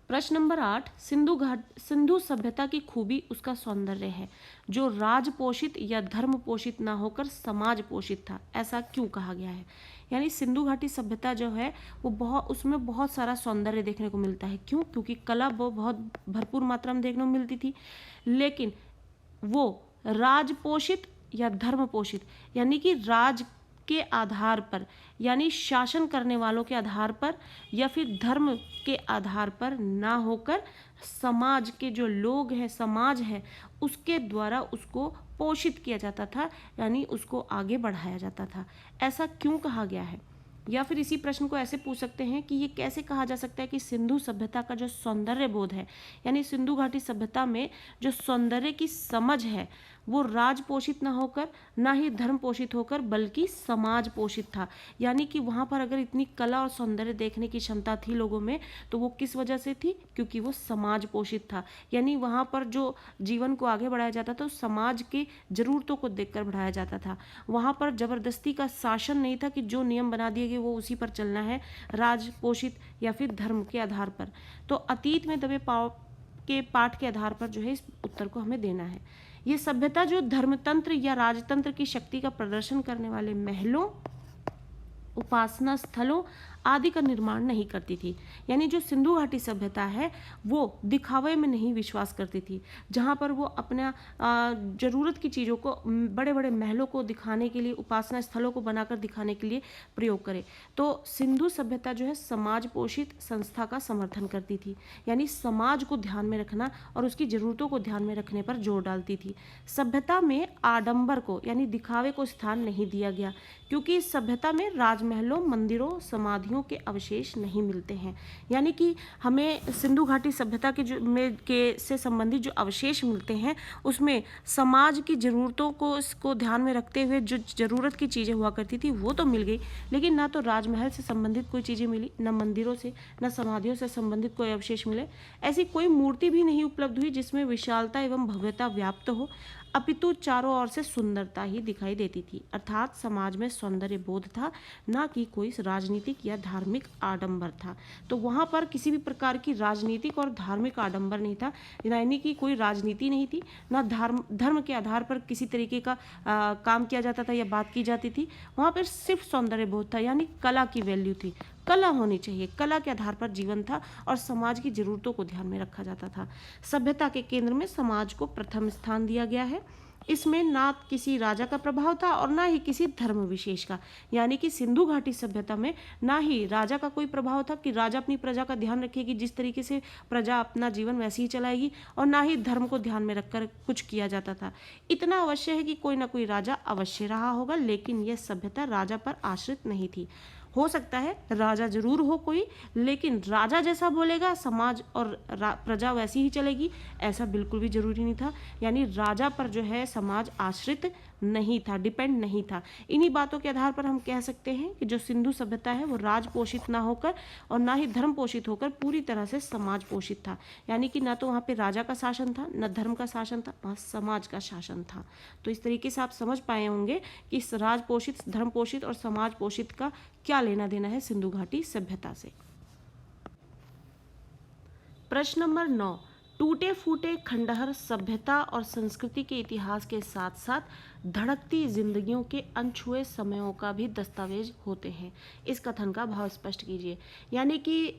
प्रश्न नंबर 8, सिंधु सभ्यता की खूबी उसका सौंदर्य है जो राज पोषित या धर्म पोषित ना होकर समाज पोषित था। ऐसा क्यों कहा गया है? यानी सिंधु घाटी सभ्यता जो है वो उसमें बहुत सारा सौंदर्य देखने को मिलता है। क्यों? क्योंकि कला वो बहुत भरपूर मात्रा में देखने को मिलती थी, लेकिन वो राज पोषित या धर्म पोषित यानी कि राज के आधार पर यानी शासन करने वालों के आधार पर या फिर धर्म के आधार पर ना होकर समाज के जो लोग हैं, समाज है, उसके द्वारा उसको पोषित किया जाता था, यानी उसको आगे बढ़ाया जाता था। ऐसा क्यों कहा गया है? या फिर इसी प्रश्न को ऐसे पूछ सकते हैं कि ये कैसे कहा जा सकता है कि सिंधु सभ्यता का जो सौंदर्य बोध है यानी सिंधु घाटी सभ्यता में जो सौंदर्य की समझ है वो राज पोषित ना होकर ना ही धर्म पोषित होकर बल्कि समाज पोषित था। यानी कि वहाँ पर अगर इतनी कला और सौंदर्य देखने की क्षमता थी लोगों में तो वो किस वजह से थी? क्योंकि वो समाज पोषित था। यानी वहाँ पर जो जीवन को आगे बढ़ाया जाता था उस समाज की जरूरतों को देखकर बढ़ाया जाता था। वहाँ पर जबरदस्ती का शासन नहीं था कि जो नियम बना दिए गए वो उसी पर चलना है, राज पोषित या फिर धर्म के आधार पर। तो अतीत में दबे पाव के पाठ के आधार पर जो है इस उत्तर को हमें देना है। ये सभ्यता जो धर्मतंत्र या राजतंत्र की शक्ति का प्रदर्शन करने वाले महलों, उपासना स्थलों आदि का निर्माण नहीं करती थी। यानी जो सिंधु घाटी सभ्यता है वो दिखावे में नहीं विश्वास करती थी, जहाँ पर वो अपना जरूरत की चीज़ों को बड़े बड़े महलों को दिखाने के लिए, उपासना स्थलों को बनाकर दिखाने के लिए प्रयोग करे। तो सिंधु सभ्यता जो है समाज पोषित संस्था का समर्थन करती थी, यानी समाज को ध्यान में रखना और उसकी ज़रूरतों को ध्यान में रखने पर जोर डालती थी। सभ्यता में आडंबर को यानी दिखावे को स्थान नहीं दिया गया, क्योंकि इस सभ्यता में राजमहलों, मंदिरों, समाधियों के अवशेष नहीं मिलते हैं। यानी कि हमें सिंधु घाटी सभ्यता के से संबंधित जो अवशेष मिलते हैं उसमें समाज की ज़रूरतों को इसको ध्यान में रखते हुए जो ज़रूरत की चीज़ें हुआ करती थी वो तो मिल गई, लेकिन ना तो राजमहल से संबंधित कोई चीज़ें मिली, न मंदिरों से, न समाधियों से संबंधित कोई अवशेष मिले। ऐसी कोई मूर्ति भी नहीं उपलब्ध हुई जिसमें विशालता एवं भव्यता व्याप्त हो, अपितु चारों ओर से सुंदरता ही दिखाई देती थी। अर्थात समाज में सौंदर्य बोध था, ना कि कोई राजनीतिक या धार्मिक आडंबर था। तो वहाँ पर किसी भी प्रकार की राजनीतिक और धार्मिक आडंबर नहीं था, यानी कि कोई राजनीति नहीं थी, ना धर्म के आधार पर किसी तरीके का काम किया जाता था या बात की जाती थी। वहाँ पर सिर्फ सौंदर्य बोध था, यानी कला की वैल्यू थी, कला होनी चाहिए, कला के आधार पर जीवन था और समाज की जरूरतों को ध्यान में रखा जाता था। सभ्यता के केंद्र में समाज को प्रथम स्थान दिया गया है। इसमें ना किसी राजा का प्रभाव था और ना ही किसी धर्म विशेष का। यानी कि सिंधु घाटी सभ्यता में ना ही राजा का कोई प्रभाव था कि राजा अपनी प्रजा का ध्यान रखेगी, जिस तरीके से प्रजा अपना जीवन वैसे ही चलाएगी, और ना ही धर्म को ध्यान में रखकर कुछ किया जाता था। इतना अवश्य है कि कोई ना कोई राजा अवश्य रहा होगा, लेकिन यह सभ्यता राजा पर आश्रित नहीं थी। हो सकता है राजा जरूर हो कोई, लेकिन राजा जैसा बोलेगा समाज और प्रजा वैसी ही चलेगी, ऐसा बिल्कुल भी जरूरी नहीं था। यानी राजा पर जो है समाज आश्रित नहीं था, डिपेंड नहीं था। इन्हीं बातों के आधार पर हम कह सकते हैं कि जो सिंधु सभ्यता है वो राज पोषित ना होकर और ना ही धर्म पोषित होकर पूरी तरह से समाज पोषित था। यानी कि ना तो वहाँ पे राजा का शासन था, न धर्म का शासन था, वहाँ समाज का शासन था। तो इस तरीके से आप समझ पाए होंगे कि इस राज पोषित, धर्म पोषित और समाज पोषित का क्या लेना देना है सिंधु घाटी सभ्यता से। प्रश्न नंबर 9, टूटे फूटे खंडहर सभ्यता और संस्कृति के इतिहास के साथ साथ धड़कती जिंदगियों के अनछुए समयों का भी दस्तावेज होते हैं। इस कथन का भाव स्पष्ट कीजिए। यानी कि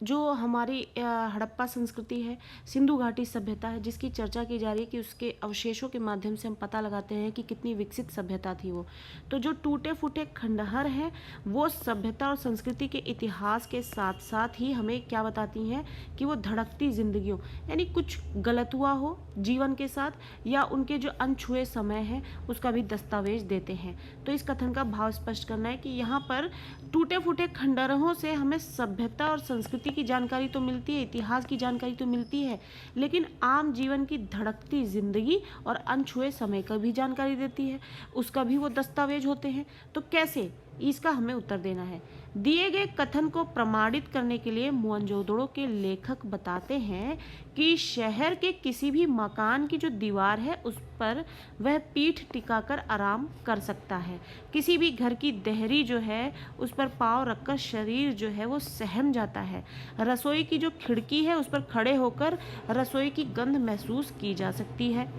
जो हमारी हड़प्पा संस्कृति है, सिंधु घाटी सभ्यता है, जिसकी चर्चा की जा रही है कि उसके अवशेषों के माध्यम से हम पता लगाते हैं कि कितनी विकसित सभ्यता थी वो। तो जो टूटे फूटे खंडहर हैं वो सभ्यता और संस्कृति के इतिहास के साथ साथ ही हमें क्या बताती हैं कि वो धड़कती जिंदगियों, यानी कुछ गलत हुआ हो जीवन के साथ या उनके जो अनछुए समय है उसका भी दस्तावेज देते हैं। तो इस कथन का भाव स्पष्ट करना है कि यहाँ पर टूटे फूटे खंडहरों से हमें सभ्यता और संस्कृति की जानकारी तो मिलती है, इतिहास की जानकारी तो मिलती है, लेकिन आम जीवन की धड़कती जिंदगी और अनछुए समय का भी जानकारी देती है, उसका भी वो दस्तावेज होते हैं। तो कैसे, इसका हमें उत्तर देना है। दिए गए कथन को प्रमाणित करने के लिए मोहनजोदड़ो के लेखक बताते हैं कि शहर के किसी भी मकान की जो दीवार है उस पर वह पीठ टिकाकर आराम कर सकता है। किसी भी घर की देहरी जो है उस पर पाँव रखकर शरीर जो है वो सहम जाता है। रसोई की जो खिड़की है उस पर खड़े होकर रसोई की गंध महसूस की जा सकती है।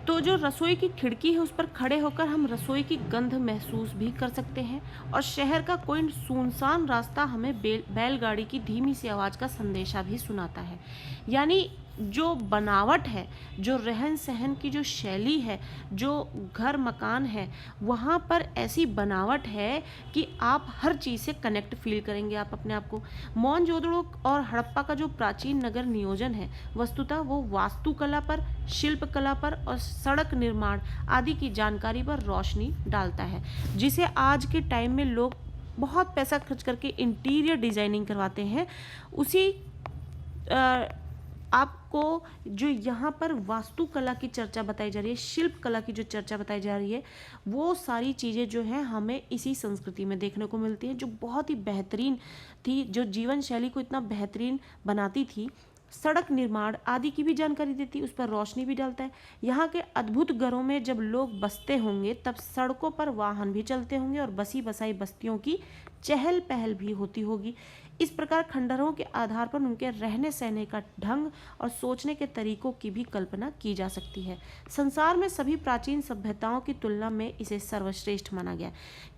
तो जो रसोई की खिड़की है उस पर खड़े होकर हम रसोई की गंध महसूस भी कर सकते हैं। और शहर का कोई सुनसान रास्ता हमें बैलगाड़ी की धीमी सी आवाज़ का संदेशा भी सुनाता है। यानी जो बनावट है, जो रहन सहन की जो शैली है, जो घर मकान है, वहाँ पर ऐसी बनावट है कि आप हर चीज़ से कनेक्ट फील करेंगे आप अपने आप को। मोहनजोदड़ो और हड़प्पा का जो प्राचीन नगर नियोजन है वस्तुतः वो वास्तुकला पर, शिल्पकला पर और सड़क निर्माण आदि की जानकारी पर रोशनी डालता है, जिसे आज के टाइम में लोग बहुत पैसा खर्च करके इंटीरियर डिजाइनिंग करवाते हैं। उसी आपको जो यहाँ पर वास्तुकला की चर्चा बताई जा रही है, शिल्प कला की जो चर्चा बताई जा रही है, वो सारी चीज़ें जो हैं हमें इसी संस्कृति में देखने को मिलती हैं, जो बहुत ही बेहतरीन थी, जो जीवन शैली को इतना बेहतरीन बनाती थी। सड़क निर्माण आदि की भी जानकारी देती है, उस पर रोशनी भी डालता है। यहाँ के अद्भुत घरों में जब लोग बसते होंगे तब सड़कों पर वाहन भी चलते होंगे और बसी बसाई बस्तियों की चहल पहल भी होती होगी। इस प्रकार खंडहरों के आधार पर उनके रहने सहने का ढंग और सोचने के तरीकों की भी कल्पना की जा सकती है। संसार में सभी प्राचीन सभ्यताओं की तुलना में इसे सर्वश्रेष्ठ माना गया।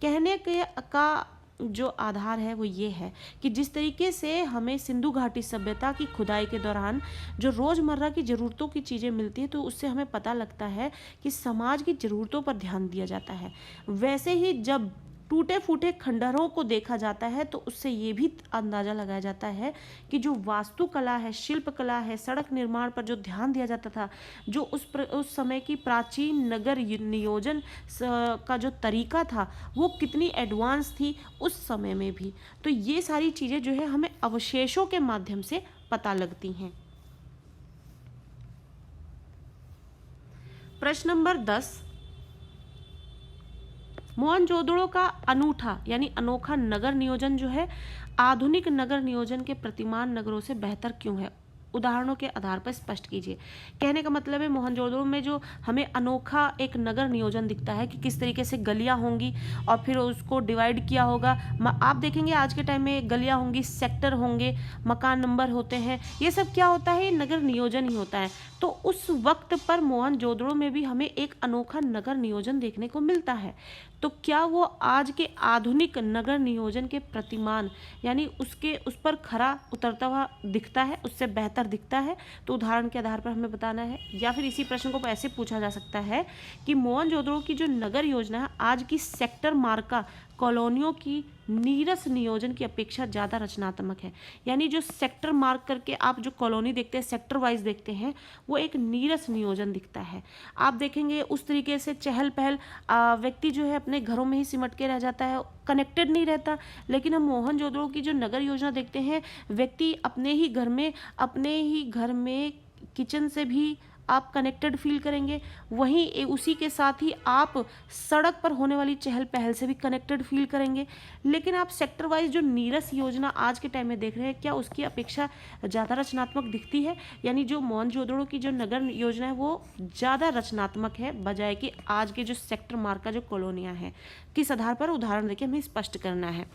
कहने के का जो आधार है वो ये है कि जिस तरीके से हमें सिंधु घाटी सभ्यता की खुदाई के दौरान जो रोज़मर्रा की ज़रूरतों की चीज़ें मिलती है तो उससे हमें पता लगता है कि समाज की ज़रूरतों पर ध्यान दिया जाता है। वैसे ही जब टूटे फूटे खंडहरों को देखा जाता है तो उससे ये भी अंदाज़ा लगाया जाता है कि जो वास्तुकला है, शिल्पकला है, सड़क निर्माण पर जो ध्यान दिया जाता था, जो उस समय की प्राचीन नगर नियोजन का जो तरीका था वो कितनी एडवांस थी उस समय में भी। तो ये सारी चीज़ें जो है हमें अवशेषों के माध्यम से पता लगती हैं। प्रश्न नंबर 10, मोहनजोदड़ो का अनूठा यानी अनोखा नगर नियोजन जो है आधुनिक नगर नियोजन के प्रतिमान नगरों से बेहतर क्यों है? उदाहरणों के आधार पर स्पष्ट कीजिए। कहने का मतलब है मोहनजोदड़ो में जो हमें अनोखा एक नगर नियोजन दिखता है कि किस तरीके से गलियां होंगी और फिर उसको डिवाइड किया होगा। आप देखेंगे आज के टाइम में गलियां होंगी, सेक्टर होंगे, मकान नंबर होते हैं, ये सब क्या होता है? नगर नियोजन ही होता है। तो उस वक्त पर मोहनजोदड़ो में भी हमें एक अनोखा नगर नियोजन देखने को मिलता है। तो क्या वो आज के आधुनिक नगर नियोजन के प्रतिमान यानी उस पर खरा उतरता हुआ दिखता है, उससे बेहतर दिखता है? तो उदाहरण के आधार पर हमें बताना है। या फिर इसी प्रश्न को ऐसे पूछा जा सकता है कि मोहनजोदड़ो की जो नगर योजना है आज की सेक्टर मार्का कॉलोनियों की नीरस नियोजन की अपेक्षा ज़्यादा रचनात्मक है। यानी जो सेक्टर मार्क करके आप जो कॉलोनी देखते हैं, सेक्टर वाइज देखते हैं, वो एक नीरस नियोजन दिखता है। आप देखेंगे उस तरीके से चहल पहल व्यक्ति जो है अपने घरों में ही सिमट के रह जाता है, कनेक्टेड नहीं रहता। लेकिन हम मोहनजोदड़ो की जो नगर योजना देखते हैं, व्यक्ति अपने ही घर में किचन से भी आप कनेक्टेड फील करेंगे, वहीं उसी के साथ ही आप सड़क पर होने वाली चहल पहल से भी कनेक्टेड फील करेंगे। लेकिन आप सेक्टर वाइज जो नीरस योजना आज के टाइम में देख रहे हैं, क्या उसकी अपेक्षा ज़्यादा रचनात्मक दिखती है? यानी जो मोहनजोदड़ो की जो नगर योजना है वो ज़्यादा रचनात्मक है बजाय कि आज के जो सेक्टर मार्का जो कॉलोनियाँ हैं। किस आधार पर? उदाहरण देके हमें स्पष्ट करना है।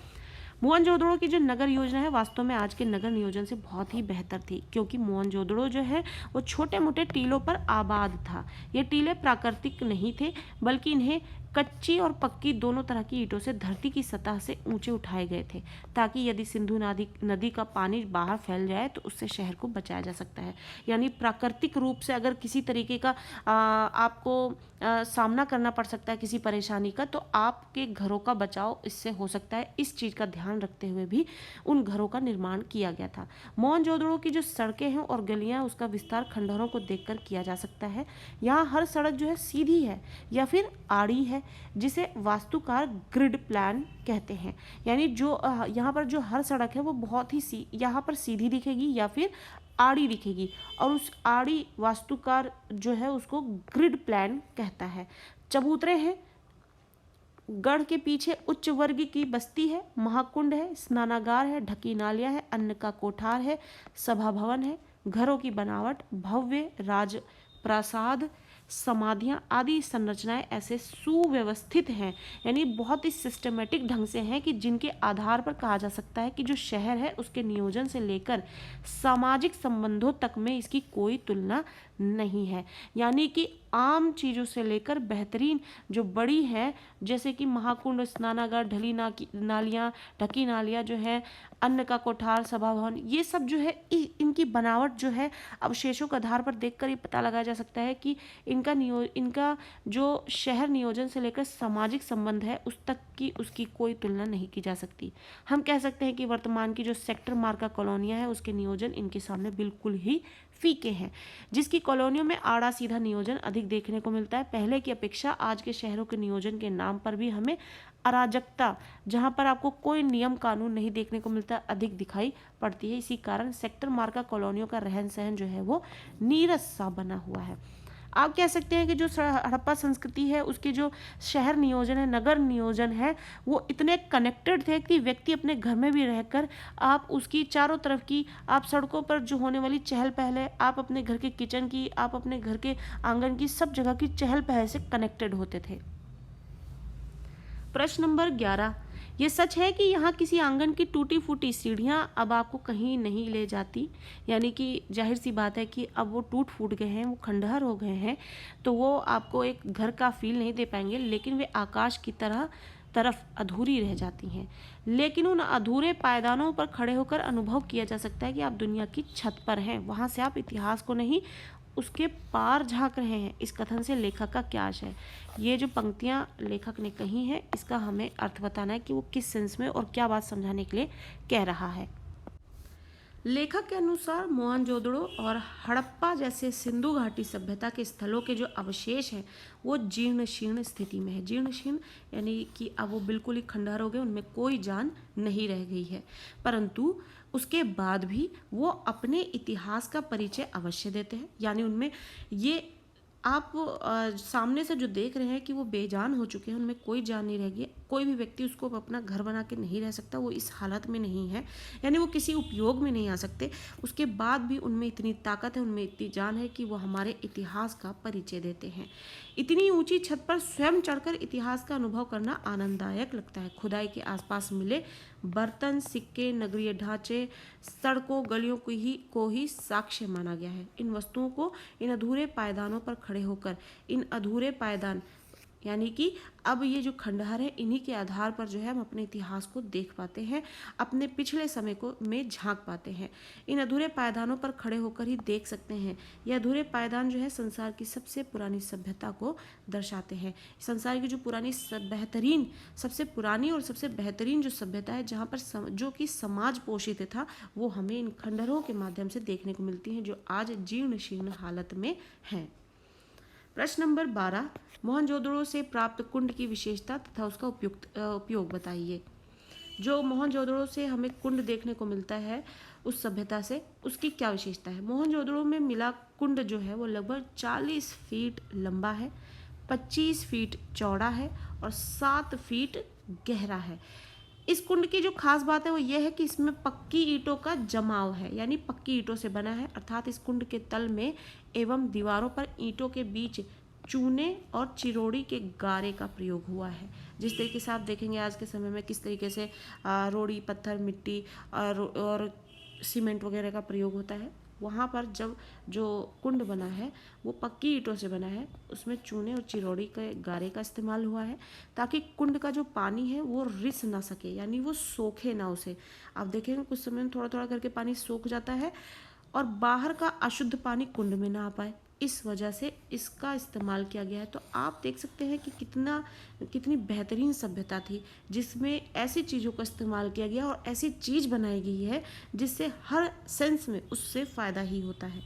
मोहनजोदड़ो की जो नगर योजना है वास्तव में आज के नगर नियोजन से बहुत ही बेहतर थी, क्योंकि मोहनजोदड़ो जो है वो छोटे मोटे टीलों पर आबाद था। ये टीले प्राकृतिक नहीं थे बल्कि इन्हें कच्ची और पक्की दोनों तरह की ईंटों से धरती की सतह से ऊंचे उठाए गए थे, ताकि यदि सिंधु नदी का पानी बाहर फैल जाए तो उससे शहर को बचाया जा सकता है। यानी प्राकृतिक रूप से अगर किसी तरीके का आपको सामना करना पड़ सकता है किसी परेशानी का, तो आपके घरों का बचाव इससे हो सकता है। इस चीज़ का ध्यान रखते हुए भी उन घरों का निर्माण किया गया था। मोहनजोदड़ो की जो सड़कें हैं और गलियां, उसका विस्तार खंडहरों को देखकर किया जा सकता है। यहाँ हर सड़क जो है सीधी है या फिर आड़ी है, जिसे वास्तुकार ग्रिड प्लान कहते हैं। यानी जो यहाँ पर जो हर सड़क है वो बहुत ही यहाँ पर सीधी दिखेगी या फिर आड़ी दिखेगी, और उस आड़ी वास्तुकार जो है उसको ग्रिड प्लान कहता है। चबूतरे हैं, गढ़ के पीछे उच्च वर्ग की बस्ती है, महाकुंड है, स्नानागार है, ढकी नालियां है, अन्न का कोठार है, सभा भवन है। घरों की बनावट भव्य राजप्रासाद, समाधियां आदि संरचनाएं ऐसे सुव्यवस्थित हैं, यानी बहुत ही सिस्टमेटिक ढंग से हैं कि जिनके आधार पर कहा जा सकता है कि जो शहर है उसके नियोजन से लेकर सामाजिक संबंधों तक में इसकी कोई तुलना नहीं है। यानी कि आम चीज़ों से लेकर बेहतरीन जो बड़ी है, जैसे कि महाकुंड, स्नानागार, नालियाँ, ढकी नालियाँ जो है, अन्न का कोठार, सभा भवन, ये सब जो है इनकी बनावट जो है अवशेषों के आधार पर देखकर ये पता लगाया जा सकता है कि इनका जो शहर नियोजन से लेकर सामाजिक संबंध है उस तक की उसकी कोई तुलना नहीं की जा सकती। हम कह सकते हैं कि वर्तमान की जो सेक्टर मार्का कॉलोनियाँ है उसके नियोजन इनके सामने बिल्कुल ही फीके हैं, जिसकी कॉलोनियों में आड़ा सीधा नियोजन अधिक देखने को मिलता है। पहले की अपेक्षा आज के शहरों के नियोजन के नाम पर भी हमें अराजकता, जहां पर आपको कोई नियम कानून नहीं देखने को मिलता, अधिक दिखाई पड़ती है। इसी कारण सेक्टर मार्का कॉलोनियों का रहन सहन जो है वो नीरस सा बना हुआ है। आप कह सकते हैं कि जो हड़प्पा संस्कृति है उसके जो शहर नियोजन है, नगर नियोजन है, वो इतने कनेक्टेड थे कि व्यक्ति अपने घर में भी रहकर आप उसकी चारों तरफ की, आप सड़कों पर जो होने वाली चहल पहल है, आप अपने घर के किचन की, आप अपने घर के आंगन की, सब जगह की चहल पहल से कनेक्टेड होते थे। प्रश्न नंबर 11, ये सच है कि यहाँ किसी आंगन की टूटी फूटी सीढ़ियाँ अब आपको कहीं नहीं ले जाती? यानी कि जाहिर सी बात है कि अब वो टूट फूट गए हैं, वो खंडहर हो गए हैं, तो वो आपको एक घर का फील नहीं दे पाएंगे, लेकिन वे आकाश की तरफ अधूरी रह जाती हैं। लेकिन उन अधूरे पायदानों पर खड़े होकर अनुभव किया जा सकता है कि आप दुनिया की छत पर हैं, वहाँ से आप इतिहास को नहीं उसके पार झांक रहे हैं। इस कथन से लेखक का क्या आशय है? ये जो पंक्तियां लेखक ने कही हैं इसका हमें अर्थ बताना है कि वो किस सेंस में और क्या बात समझाने के लिए कह रहा है। लेखक के अनुसार मोहनजोदड़ो और हड़प्पा जैसे सिंधु घाटी सभ्यता के स्थलों के जो अवशेष हैं वो जीर्ण शीर्ण स्थिति में है। जीर्ण शीर्ण यानी कि अब वो बिल्कुल ही खंडहर हो गए, उनमें कोई जान नहीं रह गई है, परंतु उसके बाद भी वो अपने इतिहास का परिचय अवश्य देते हैं। यानी उनमें ये आप सामने से जो देख रहे हैं कि वो बेजान हो चुके हैं, उनमें कोई जान नहीं रह गई, कोई भी व्यक्ति उसको अपना घर बना के नहीं रह सकता, वो इस हालत में नहीं है, यानी वो किसी उपयोग में नहीं आ सकते। उसके बाद भी उनमें इतनी ताकत है, उनमें इतनी जान है कि वो हमारे इतिहास का परिचय देते हैं। इतनी ऊंची छत पर स्वयं चढ़कर इतिहास का अनुभव करना आनंददायक लगता है। खुदाई के आसपास मिले बर्तन, सिक्के, नगरीय ढांचे, सड़कों, गलियों को ही साक्ष्य माना गया है। इन वस्तुओं को इन अधूरे पायदानों पर खड़े होकर, इन अधूरे पायदान यानी कि अब ये जो खंडहर है इन्हीं के आधार पर जो है हम अपने इतिहास को देख पाते हैं, अपने पिछले समय को में झांक पाते हैं। इन अधूरे पायदानों पर खड़े होकर ही देख सकते हैं। ये अधूरे पायदान जो है संसार की सबसे पुरानी सभ्यता को दर्शाते हैं। संसार की जो बेहतरीन, सबसे पुरानी और सबसे बेहतरीन जो सभ्यता है, जहाँ पर जो कि समाज पोषित था, वो हमें इन खंडहरों के माध्यम से देखने को मिलती हैं, जो आज जीर्ण शीर्ण हालत में हैं। प्रश्न नंबर 12, मोहनजोदड़ो से प्राप्त कुंड की विशेषता तथा उसका उपयोग बताइए। जो मोहनजोदड़ो से हमें कुंड देखने को मिलता है उस सभ्यता से, उसकी क्या विशेषता है? मोहनजोदड़ो में मिला कुंड जो है वो लगभग 40 फीट लंबा है, 25 फीट चौड़ा है और 7 फीट गहरा है। इस कुंड की जो खास बात है वो ये है कि इसमें पक्की ईंटों का जमाव है, यानी पक्की ईंटों से बना है, अर्थात इस कुंड के तल में एवं दीवारों पर ईंटों के बीच चूने और चिरोड़ी के गारे का प्रयोग हुआ है। जिस तरीके से आप देखेंगे आज के समय में किस तरीके से रोड़ी, पत्थर, मिट्टी और सीमेंट वगैरह का प्रयोग होता है, वहाँ पर जब जो कुंड बना है वो पक्की ईंटों से बना है, उसमें चूने और चिरौड़ी के गारे का इस्तेमाल हुआ है ताकि कुंड का जो पानी है वो रिस ना सके, यानी वो सोखे ना उसे। आप देखेंगे कुछ समय में थोड़ा थोड़ा करके पानी सोख जाता है और बाहर का अशुद्ध पानी कुंड में ना आ पाए, इस वजह से इसका इस्तेमाल किया गया है। तो आप देख सकते हैं कि कितनी बेहतरीन सभ्यता थी जिसमें ऐसी चीज़ों का इस्तेमाल किया गया और ऐसी चीज़ बनाई गई है जिससे हर सेंस में उससे फ़ायदा ही होता है।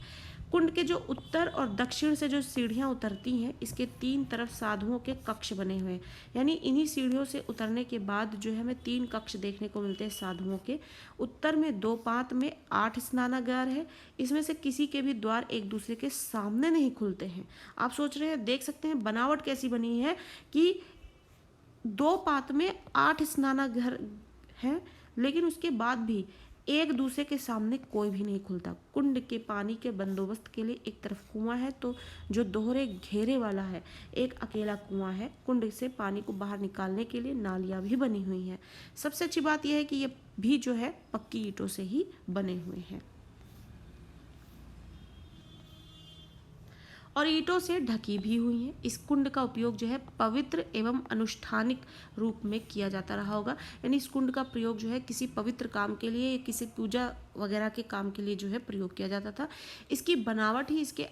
कुंड के जो उत्तर और दक्षिण से जो सीढ़ियाँ उतरती हैं, इसके 3 तरफ साधुओं के कक्ष बने हुए हैं, यानी इन्हीं सीढ़ियों से उतरने के बाद जो है हमें 3 कक्ष देखने को मिलते हैं साधुओं के। उत्तर में 2 पात में 8 स्नानागार है, इसमें से किसी के भी द्वार एक दूसरे के सामने नहीं खुलते हैं। आप सोच रहे हैं, देख सकते हैं बनावट कैसी बनी है कि 2 पात में 8 स्नानागार हैं, लेकिन उसके बाद भी एक दूसरे के सामने कोई भी नहीं खुलता। कुंड के पानी के बंदोबस्त के लिए एक तरफ कुआं है तो जो दोहरे घेरे वाला है, एक अकेला कुआं है। कुंड से पानी को बाहर निकालने के लिए नालियां भी बनी हुई हैं। सबसे अच्छी बात यह है कि ये भी जो है पक्की ईंटों से ही बने हुए हैं और ईंटों से ढकी भी हुई है। इस कुंड का उपयोग जो है पवित्र एवं अनुष्ठानिक रूप में किया जाता रहा होगा, यानी इस कुंड का प्रयोग जो है किसी पवित्र काम के लिए, किसी पूजा वगैरह के काम के लिए जो है प्रयोग किया जाता था। इसकी बनावट ही इसके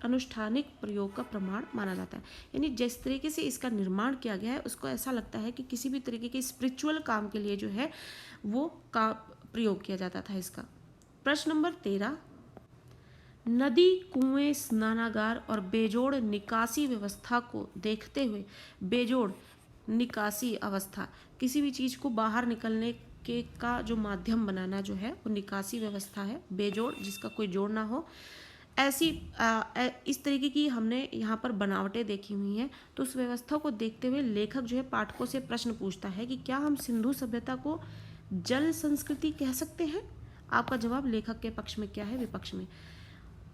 अनुष्ठानिक प्रयोग का प्रमाण माना जाता है, यानी जिस तरीके से इसका निर्माण किया गया है उसको ऐसा लगता है कि किसी भी तरीके के स्पिरिचुअल काम के लिए जो है वो का प्रयोग किया जाता था इसका। प्रश्न नंबर 13, नदी, कुएं, स्नानागार और बेजोड़ निकासी व्यवस्था को देखते हुए, बेजोड़ निकासी अवस्था, किसी भी चीज़ को बाहर निकलने के का जो माध्यम बनाना जो है वो निकासी व्यवस्था है। बेजोड़, जिसका कोई जोड़ ना हो, ऐसी इस तरीके की हमने यहाँ पर बनावटें देखी हुई हैं। तो उस व्यवस्था को देखते हुए लेखक जो है पाठकों से प्रश्न पूछता है कि क्या हम सिंधु सभ्यता को जल संस्कृति कह सकते हैं? आपका जवाब लेखक के पक्ष में क्या है, विपक्ष में,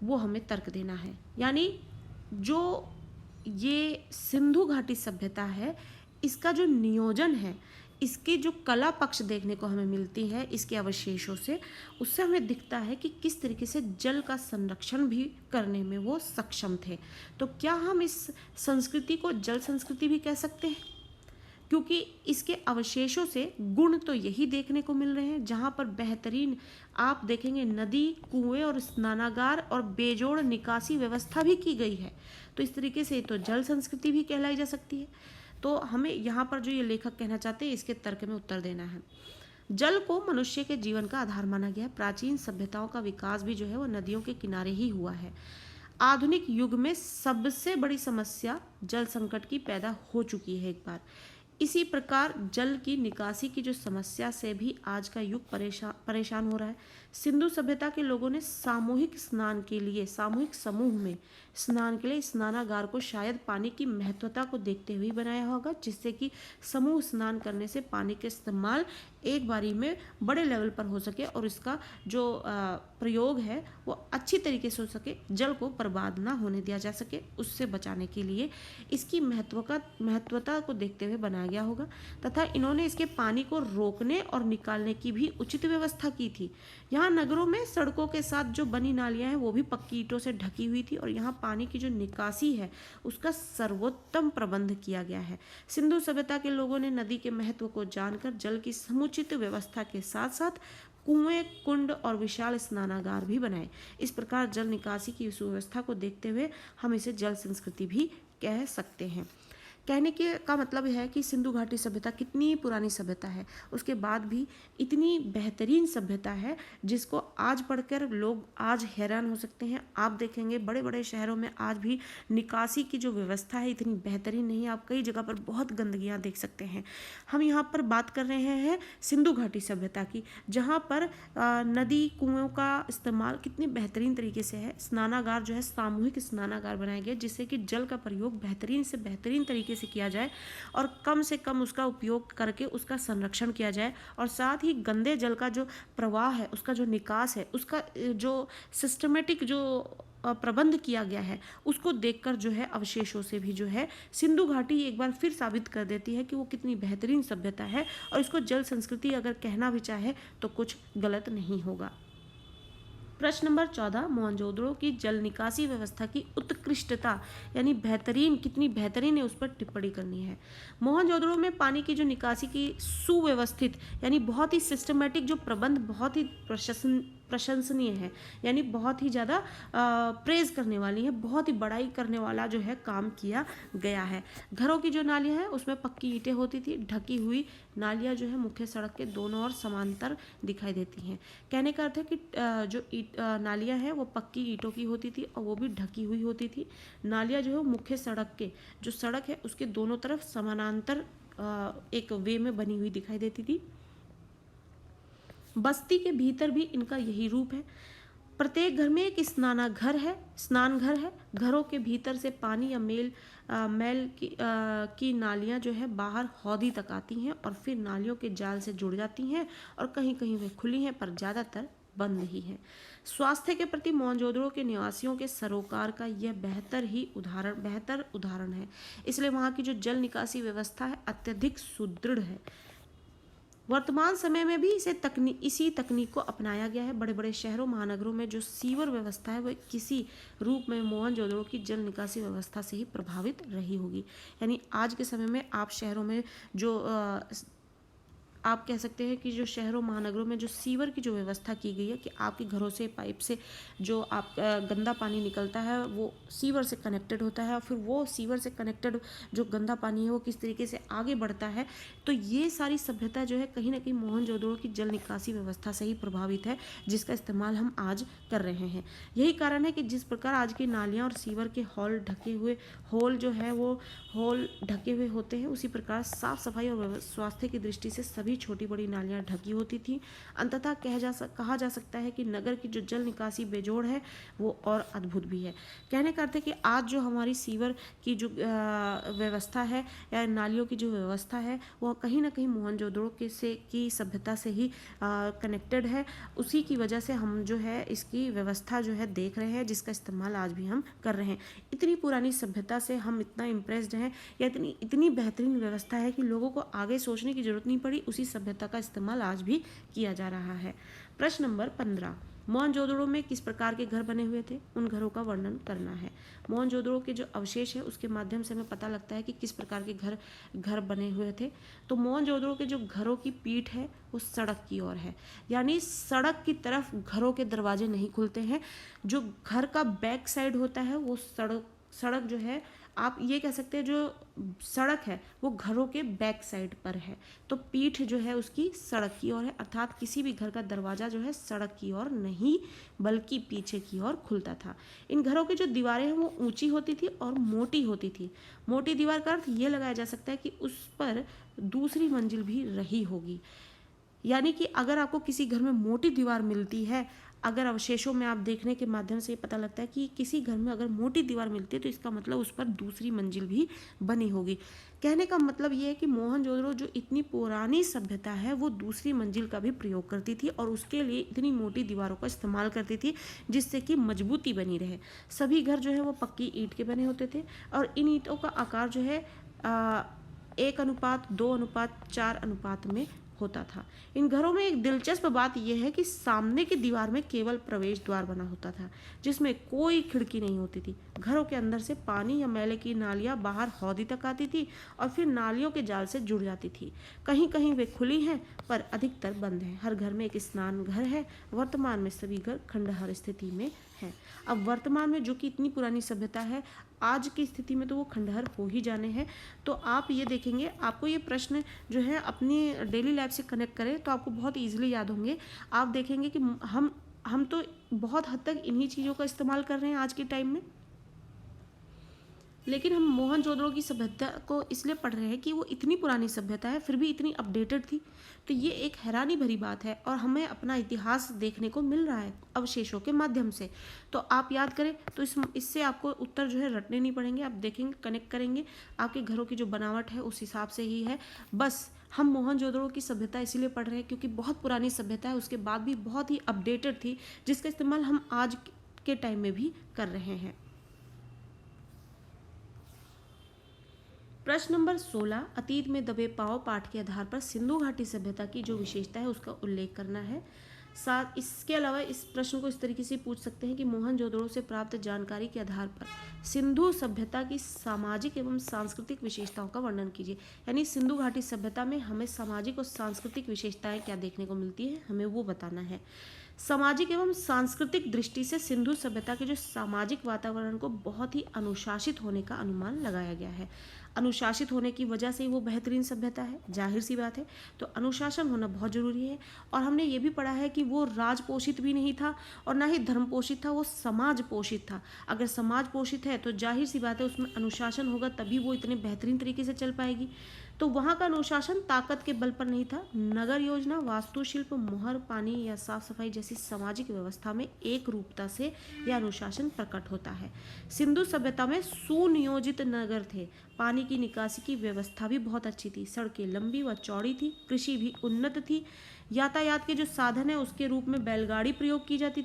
वो हमें तर्क देना है। यानी जो ये सिंधु घाटी सभ्यता है, इसका जो नियोजन है, इसकी जो कला पक्ष देखने को हमें मिलती है इसके अवशेषों से, उससे हमें दिखता है कि किस तरीके से जल का संरक्षण भी करने में वो सक्षम थे। तो क्या हम इस संस्कृति को जल संस्कृति भी कह सकते हैं? क्योंकि इसके अवशेषों से गुण तो यही देखने को मिल रहे हैं, जहाँ पर बेहतरीन आप देखेंगे नदी, कुएं और स्नानागार और बेजोड़ निकासी व्यवस्था भी की गई है। तो इस तरीके से तो जल संस्कृति भी कहलाई जा सकती है। तो हमें यहाँ पर जो ये लेखक कहना चाहते हैं इसके तर्क में उत्तर देना है। जल को मनुष्य के जीवन का आधार माना गया है। प्राचीन सभ्यताओं का विकास भी जो है वो नदियों के किनारे ही हुआ है। आधुनिक युग में सबसे बड़ी समस्या जल संकट की पैदा हो चुकी है एक बार। इसी प्रकार जल की निकासी की जो समस्या से भी आज का युग परेशान हो रहा है। सिंधु सभ्यता के लोगों ने सामूहिक स्नान के लिए, सामूहिक समूह में स्नान के लिए स्नानागार को शायद पानी की महत्वता को देखते हुए बनाया होगा, जिससे कि समूह स्नान करने से पानी के इस्तेमाल एक बारी में बड़े लेवल पर हो सके और इसका जो प्रयोग है वो अच्छी तरीके से हो सके, जल को बर्बाद ना होने दिया जा सके, उससे बचाने के लिए इसकी महत्वता को देखते हुए बनाया गया होगा। तथा इन्होंने इसके पानी को रोकने और निकालने की भी उचित व्यवस्था की थी। यहाँ नगरों में सड़कों के साथ जो बनी नालियाँ हैं वो भी पक्की ईंटों से ढकी हुई थी और यहाँ पानी की जो निकासी है उसका सर्वोत्तम प्रबंध किया गया है। सिंधु सभ्यता के लोगों ने नदी के महत्व को जानकर जल की समुचित व्यवस्था के साथ साथ कुएं, कुंड और विशाल स्नानागार भी बनाए। इस प्रकार जल निकासी की सुव्यवस्था को देखते हुए हम इसे जल संस्कृति भी कह सकते हैं। कहने के का मतलब है कि सिंधु घाटी सभ्यता कितनी पुरानी सभ्यता है, उसके बाद भी इतनी बेहतरीन सभ्यता है जिसको आज पढ़कर लोग आज हैरान हो सकते हैं। आप देखेंगे बड़े बड़े शहरों में आज भी निकासी की जो व्यवस्था है इतनी बेहतरीन नहीं है। आप कई जगह पर बहुत गंदगियाँ देख सकते हैं। हम यहाँ पर बात कर रहे हैं सिंधु घाटी सभ्यता की, जहाँ पर नदी, कुओं का इस्तेमाल कितनी बेहतरीन तरीके से है। स्नानागार जो है सामूहिक स्नानागार बनाए गए जिससे कि जल का प्रयोग बेहतरीन से बेहतरीन तरीके से किया जाए और कम से कम उसका उपयोग करके उसका संरक्षण किया जाए और साथ ही गंदे जल का जो प्रवाह है, उसका जो निकास है, उसका जो सिस्टमेटिक जो प्रबंध किया गया है उसको देखकर जो है अवशेषों से भी जो है सिंधु घाटी एक बार फिर साबित कर देती है कि वो कितनी बेहतरीन सभ्यता है और इसको जल संस्कृति अगर कहना भी चाहे तो कुछ गलत नहीं होगा। प्रश्न नंबर 14, मोहनजोदड़ो की जल निकासी व्यवस्था की उत्कृष्टता यानी बेहतरीन, कितनी बेहतरीन है, उस पर टिप्पणी करनी है। मोहनजोदड़ो में पानी की जो निकासी की सुव्यवस्थित यानी बहुत ही सिस्टमेटिक जो प्रबंध बहुत ही प्रशंसनीय है, यानी बहुत ही ज़्यादा प्रेज करने वाली है, बहुत ही बड़ाई करने वाला जो है काम किया गया है। घरों की जो नालियाँ हैं उसमें पक्की ईंटें होती थी, ढकी हुई नालियाँ जो है मुख्य सड़क के दोनों ओर समांतर दिखाई देती हैं। कहने का अर्थ है कि जो नालियाँ हैं वो पक्की ईंटों की होती थी और वो भी ढकी हुई होती थी। नालियाँ जो है मुख्य सड़क के, जो सड़क है उसके दोनों तरफ समानांतर एक वे में बनी हुई दिखाई देती थी। बस्ती के भीतर भी इनका यही रूप है। प्रत्येक घर में एक स्नान घर है। घरों के भीतर से पानी या मैल की नालियाँ जो है बाहर हौदी तक आती हैं और फिर नालियों के जाल से जुड़ जाती हैं और कहीं कहीं वे खुली हैं पर ज़्यादातर बंद ही है। स्वास्थ्य के प्रति मोहनजोदड़ो के निवासियों के सरोकार का यह बेहतर उदाहरण है। इसलिए वहाँ की जो जल निकासी व्यवस्था है अत्यधिक सुदृढ़ है। वर्तमान समय में भी इसी तकनीक को अपनाया गया है। बड़े बड़े शहरों महानगरों में जो सीवर व्यवस्था है वह किसी रूप में मोहनजोदड़ो की जल निकासी व्यवस्था से ही प्रभावित रही होगी। यानी आज के समय में आप शहरों में जो आप कह सकते हैं कि जो शहरों महानगरों में जो सीवर की जो व्यवस्था की गई है कि आपके घरों से पाइप से जो आप गंदा पानी निकलता है वो सीवर से कनेक्टेड होता है और फिर वो सीवर से कनेक्टेड जो गंदा पानी है वो किस तरीके से आगे बढ़ता है, तो ये सारी सभ्यता जो है कहीं ना कहीं मोहनजोदड़ो की जल निकासी व्यवस्था से ही प्रभावित है, जिसका इस्तेमाल हम आज कर रहे हैं। यही कारण है कि जिस प्रकार आज की नालियाँ और सीवर के होल जो है वो होल ढके हुए होते हैं, उसी प्रकार साफ सफाई और स्वास्थ्य की दृष्टि से सभी छोटी बड़ी नालियां ढकी होती थी। अंततः कहा जा सकता है कि नगर की जो जल निकासी बेजोड़ है वो और अद्भुत भी है। कहने का अर्थ है कि आज जो हमारी सीवर की जो व्यवस्था है या नालियों की जो व्यवस्था है वह कहीं ना कहीं मोहनजोदड़ो की सभ्यता से ही कनेक्टेड है। उसी की वजह से हम जो है इसकी व्यवस्था जो है देख रहे हैं, जिसका इस्तेमाल आज भी हम कर रहे हैं। इतनी पुरानी सभ्यता से हम इतना इम्प्रेस्ड हैं या इतनी बेहतरीन व्यवस्था है कि लोगों को आगे सोचने की जरूरत नहीं पड़ी, उसी सभ्यता का इस्तेमाल आज भी किया जा रहा है। प्रश्न नंबर 15, मोहनजोदड़ो में किस प्रकार के घर बने हुए थे, उन घरों का वर्णन करना है। मोहनजोदड़ो के जो अवशेष है उसके माध्यम से हमें पता लगता है कि किस प्रकार के घर बने हुए थे। तो मोहनजोदड़ो के जो घरों की पीठ है वो सड़क की ओर है, यानी सड़क की तरफ घरों के दरवाजे नहीं खुलते हैं। जो घर का बैक साइड होता है वो सड़क जो है आप ये कह सकते हैं जो सड़क है वो घरों के बैक साइड पर है, तो पीठ जो है उसकी सड़क की ओर है, अर्थात किसी भी घर का दरवाज़ा जो है सड़क की ओर नहीं बल्कि पीछे की ओर खुलता था। इन घरों की जो दीवारें हैं वो ऊंची होती थी और मोटी होती थी। मोटी दीवार का अर्थ ये लगाया जा सकता है कि उस पर दूसरी मंजिल भी रही होगी, यानी कि अगर आपको किसी घर में मोटी दीवार मिलती है, अगर अवशेषों में आप देखने के माध्यम से पता लगता है कि किसी घर में अगर मोटी दीवार मिलती है तो इसका मतलब उस पर दूसरी मंजिल भी बनी होगी। कहने का मतलब ये है कि मोहनजोदड़ो जो इतनी पुरानी सभ्यता है वो दूसरी मंजिल का भी प्रयोग करती थी और उसके लिए इतनी मोटी दीवारों का इस्तेमाल करती थी जिससे कि मजबूती बनी रहे। सभी घर जो है वो पक्की ईंट के बने होते थे और इन ईंटों का आकार जो है 1:2:4 में होता था। इन घरों में एक दिलचस्प बात यह है कि सामने की दीवार में केवल प्रवेश द्वार बना होता था जिसमें कोई खिड़की नहीं होती थी। घरों के अंदर से पानी या मैले की नालियां बाहर हौदी तक आती थी और फिर नालियों के जाल से जुड़ जाती थी। कहीं कहीं वे खुली हैं पर अधिकतर बंद हैं। हर घर में एक स्नान घर है। वर्तमान में सभी घर खंडहर स्थिति में हैं। अब वर्तमान में जो कि इतनी पुरानी सभ्यता है, आज की स्थिति में तो वो खंडहर हो ही जाने हैं। तो आप ये देखेंगे, आपको ये प्रश्न जो है अपनी डेली लाइफ से कनेक्ट करें तो आपको बहुत ईजिली याद होंगे। आप देखेंगे कि हम तो बहुत हद तक इन्हीं चीज़ों का इस्तेमाल कर रहे हैं आज के टाइम में, लेकिन हम मोहनजोदड़ो की सभ्यता को इसलिए पढ़ रहे हैं कि वो इतनी पुरानी सभ्यता है फिर भी इतनी अपडेटेड थी। तो ये एक हैरानी भरी बात है और हमें अपना इतिहास देखने को मिल रहा है अवशेषों के माध्यम से। तो आप याद करें तो इससे आपको उत्तर जो है रटने नहीं पड़ेंगे, आप देखेंगे कनेक्ट करेंगे, आपके घरों की जो बनावट है उस हिसाब से ही है। बस हम मोहनजोदड़ो की सभ्यता इसीलिए पढ़ रहे हैं क्योंकि बहुत पुरानी सभ्यता है, उसके बाद भी बहुत ही अपडेटेड थी, जिसका इस्तेमाल हम आज के टाइम में भी कर रहे हैं। प्रश्न नंबर 16, अतीत में दबे पांव पाठ के आधार पर सिंधु घाटी सभ्यता की जो विशेषता है उसका उल्लेख करना है। साथ इसके अलावा इस प्रश्न को इस तरीके से पूछ सकते हैं कि मोहनजोदड़ो से प्राप्त जानकारी के आधार पर सिंधु सभ्यता की सामाजिक एवं सांस्कृतिक विशेषताओं का वर्णन कीजिए। यानी सिंधु घाटी सभ्यता में हमें सामाजिक और सांस्कृतिक विशेषताएं क्या देखने को मिलती है, हमें वो बताना है। सामाजिक एवं सांस्कृतिक दृष्टि से सिंधु सभ्यता के जो सामाजिक वातावरण को बहुत ही अनुशासित होने का अनुमान लगाया गया है। अनुशासित होने की वजह से ही वो बेहतरीन सभ्यता है, जाहिर सी बात है। तो अनुशासन होना बहुत जरूरी है। और हमने ये भी पढ़ा है कि वो राज पोषित भी नहीं था और ना ही धर्म पोषित था, वो समाज पोषित था। अगर समाज पोषित है तो जाहिर सी बात है उसमें अनुशासन होगा, तभी वो इतने बेहतरीन तरीके से चल पाएगी। तो वहाँ का अनुशासन ताकत के बल पर नहीं था। नगर योजना, वास्तुशिल्प, मोहर, पानी या साफ सफाई जैसी सामाजिक व्यवस्था में एक रूपता से यह अनुशासन प्रकट होता है। सिंधु सभ्यता में सुनियोजित नगर थे। पानी की निकासी की व्यवस्था भी बहुत अच्छी थी। सड़कें लंबी व चौड़ी थी। कृषि भी उन्नत थी। यातायात के जो साधन है उसके रूप में बैलगाड़ी प्रयोग की जाती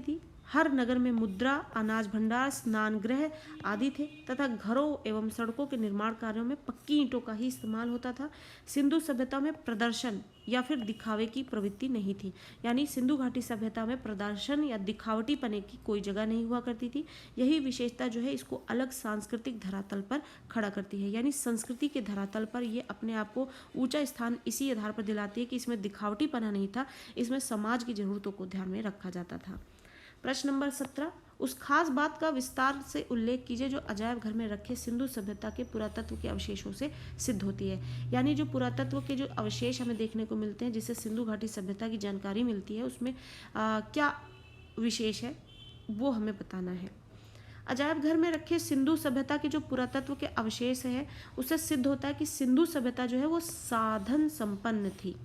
थी। हर नगर में मुद्रा, अनाज भंडार, स्नान गृह आदि थे तथा घरों एवं सड़कों के निर्माण कार्यों में पक्की ईंटों का ही इस्तेमाल होता था। सिंधु सभ्यता में प्रदर्शन या फिर दिखावे की प्रवृत्ति नहीं थी। यानी सिंधु घाटी सभ्यता में प्रदर्शन या दिखावटी पने की कोई जगह नहीं हुआ करती थी। यही विशेषता जो है इसको अलग सांस्कृतिक धरातल पर खड़ा करती है। यानी संस्कृति के धरातल पर ये अपने आप को ऊंचा स्थान इसी आधार पर दिलाती है कि इसमें दिखावटी पना नहीं था, इसमें समाज की जरूरतों को ध्यान में रखा जाता था। प्रश्न नंबर 17, उस खास बात का विस्तार से उल्लेख कीजिए जो अजायब घर में रखे सिंधु सभ्यता के पुरातत्व के अवशेषों से सिद्ध होती है। यानी जो पुरातत्व के जो अवशेष हमें देखने को मिलते हैं जिससे सिंधु घाटी सभ्यता की जानकारी मिलती है, उसमें क्या विशेष है वो हमें बताना है। अजायब घर में रखे सिंधु सभ्यता के जो पुरातत्व के अवशेष है उससे सिद्ध होता है कि सिंधु सभ्यता जो है वो साधन संपन्न थी।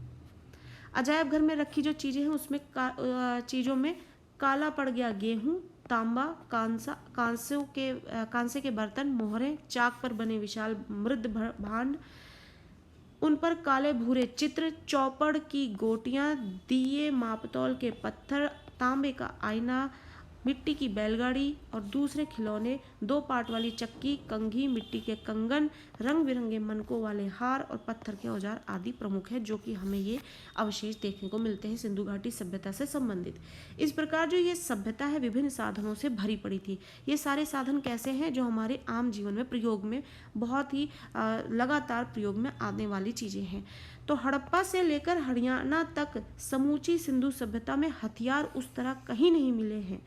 अजायब घर में रखी जो चीज़ें हैं उसमें चीज़ों में काला पड़ गया गेहूं, तांबा, कांसे के बर्तन, मोहरें, चाक पर बने विशाल मृद भांड, उन पर काले भूरे चित्र, चौपड़ की गोटियां, दिए, मापतौल के पत्थर, तांबे का आईना, मिट्टी की बैलगाड़ी और दूसरे खिलौने, 2 पार्ट वाली चक्की, कंघी, मिट्टी के कंगन, रंग बिरंगे मनकों वाले हार और पत्थर के औजार आदि प्रमुख है जो कि हमें ये अवशेष देखने को मिलते हैं सिंधु घाटी सभ्यता से संबंधित। इस प्रकार जो ये सभ्यता है विभिन्न साधनों से भरी पड़ी थी। ये सारे साधन कैसे हैं जो हमारे आम जीवन में प्रयोग में बहुत ही लगातार प्रयोग में आने वाली चीज़ें हैं। तो हड़प्पा से लेकर हरियाणा तक समूची सिंधु सभ्यता में हथियार उस तरह कहीं नहीं मिले हैं।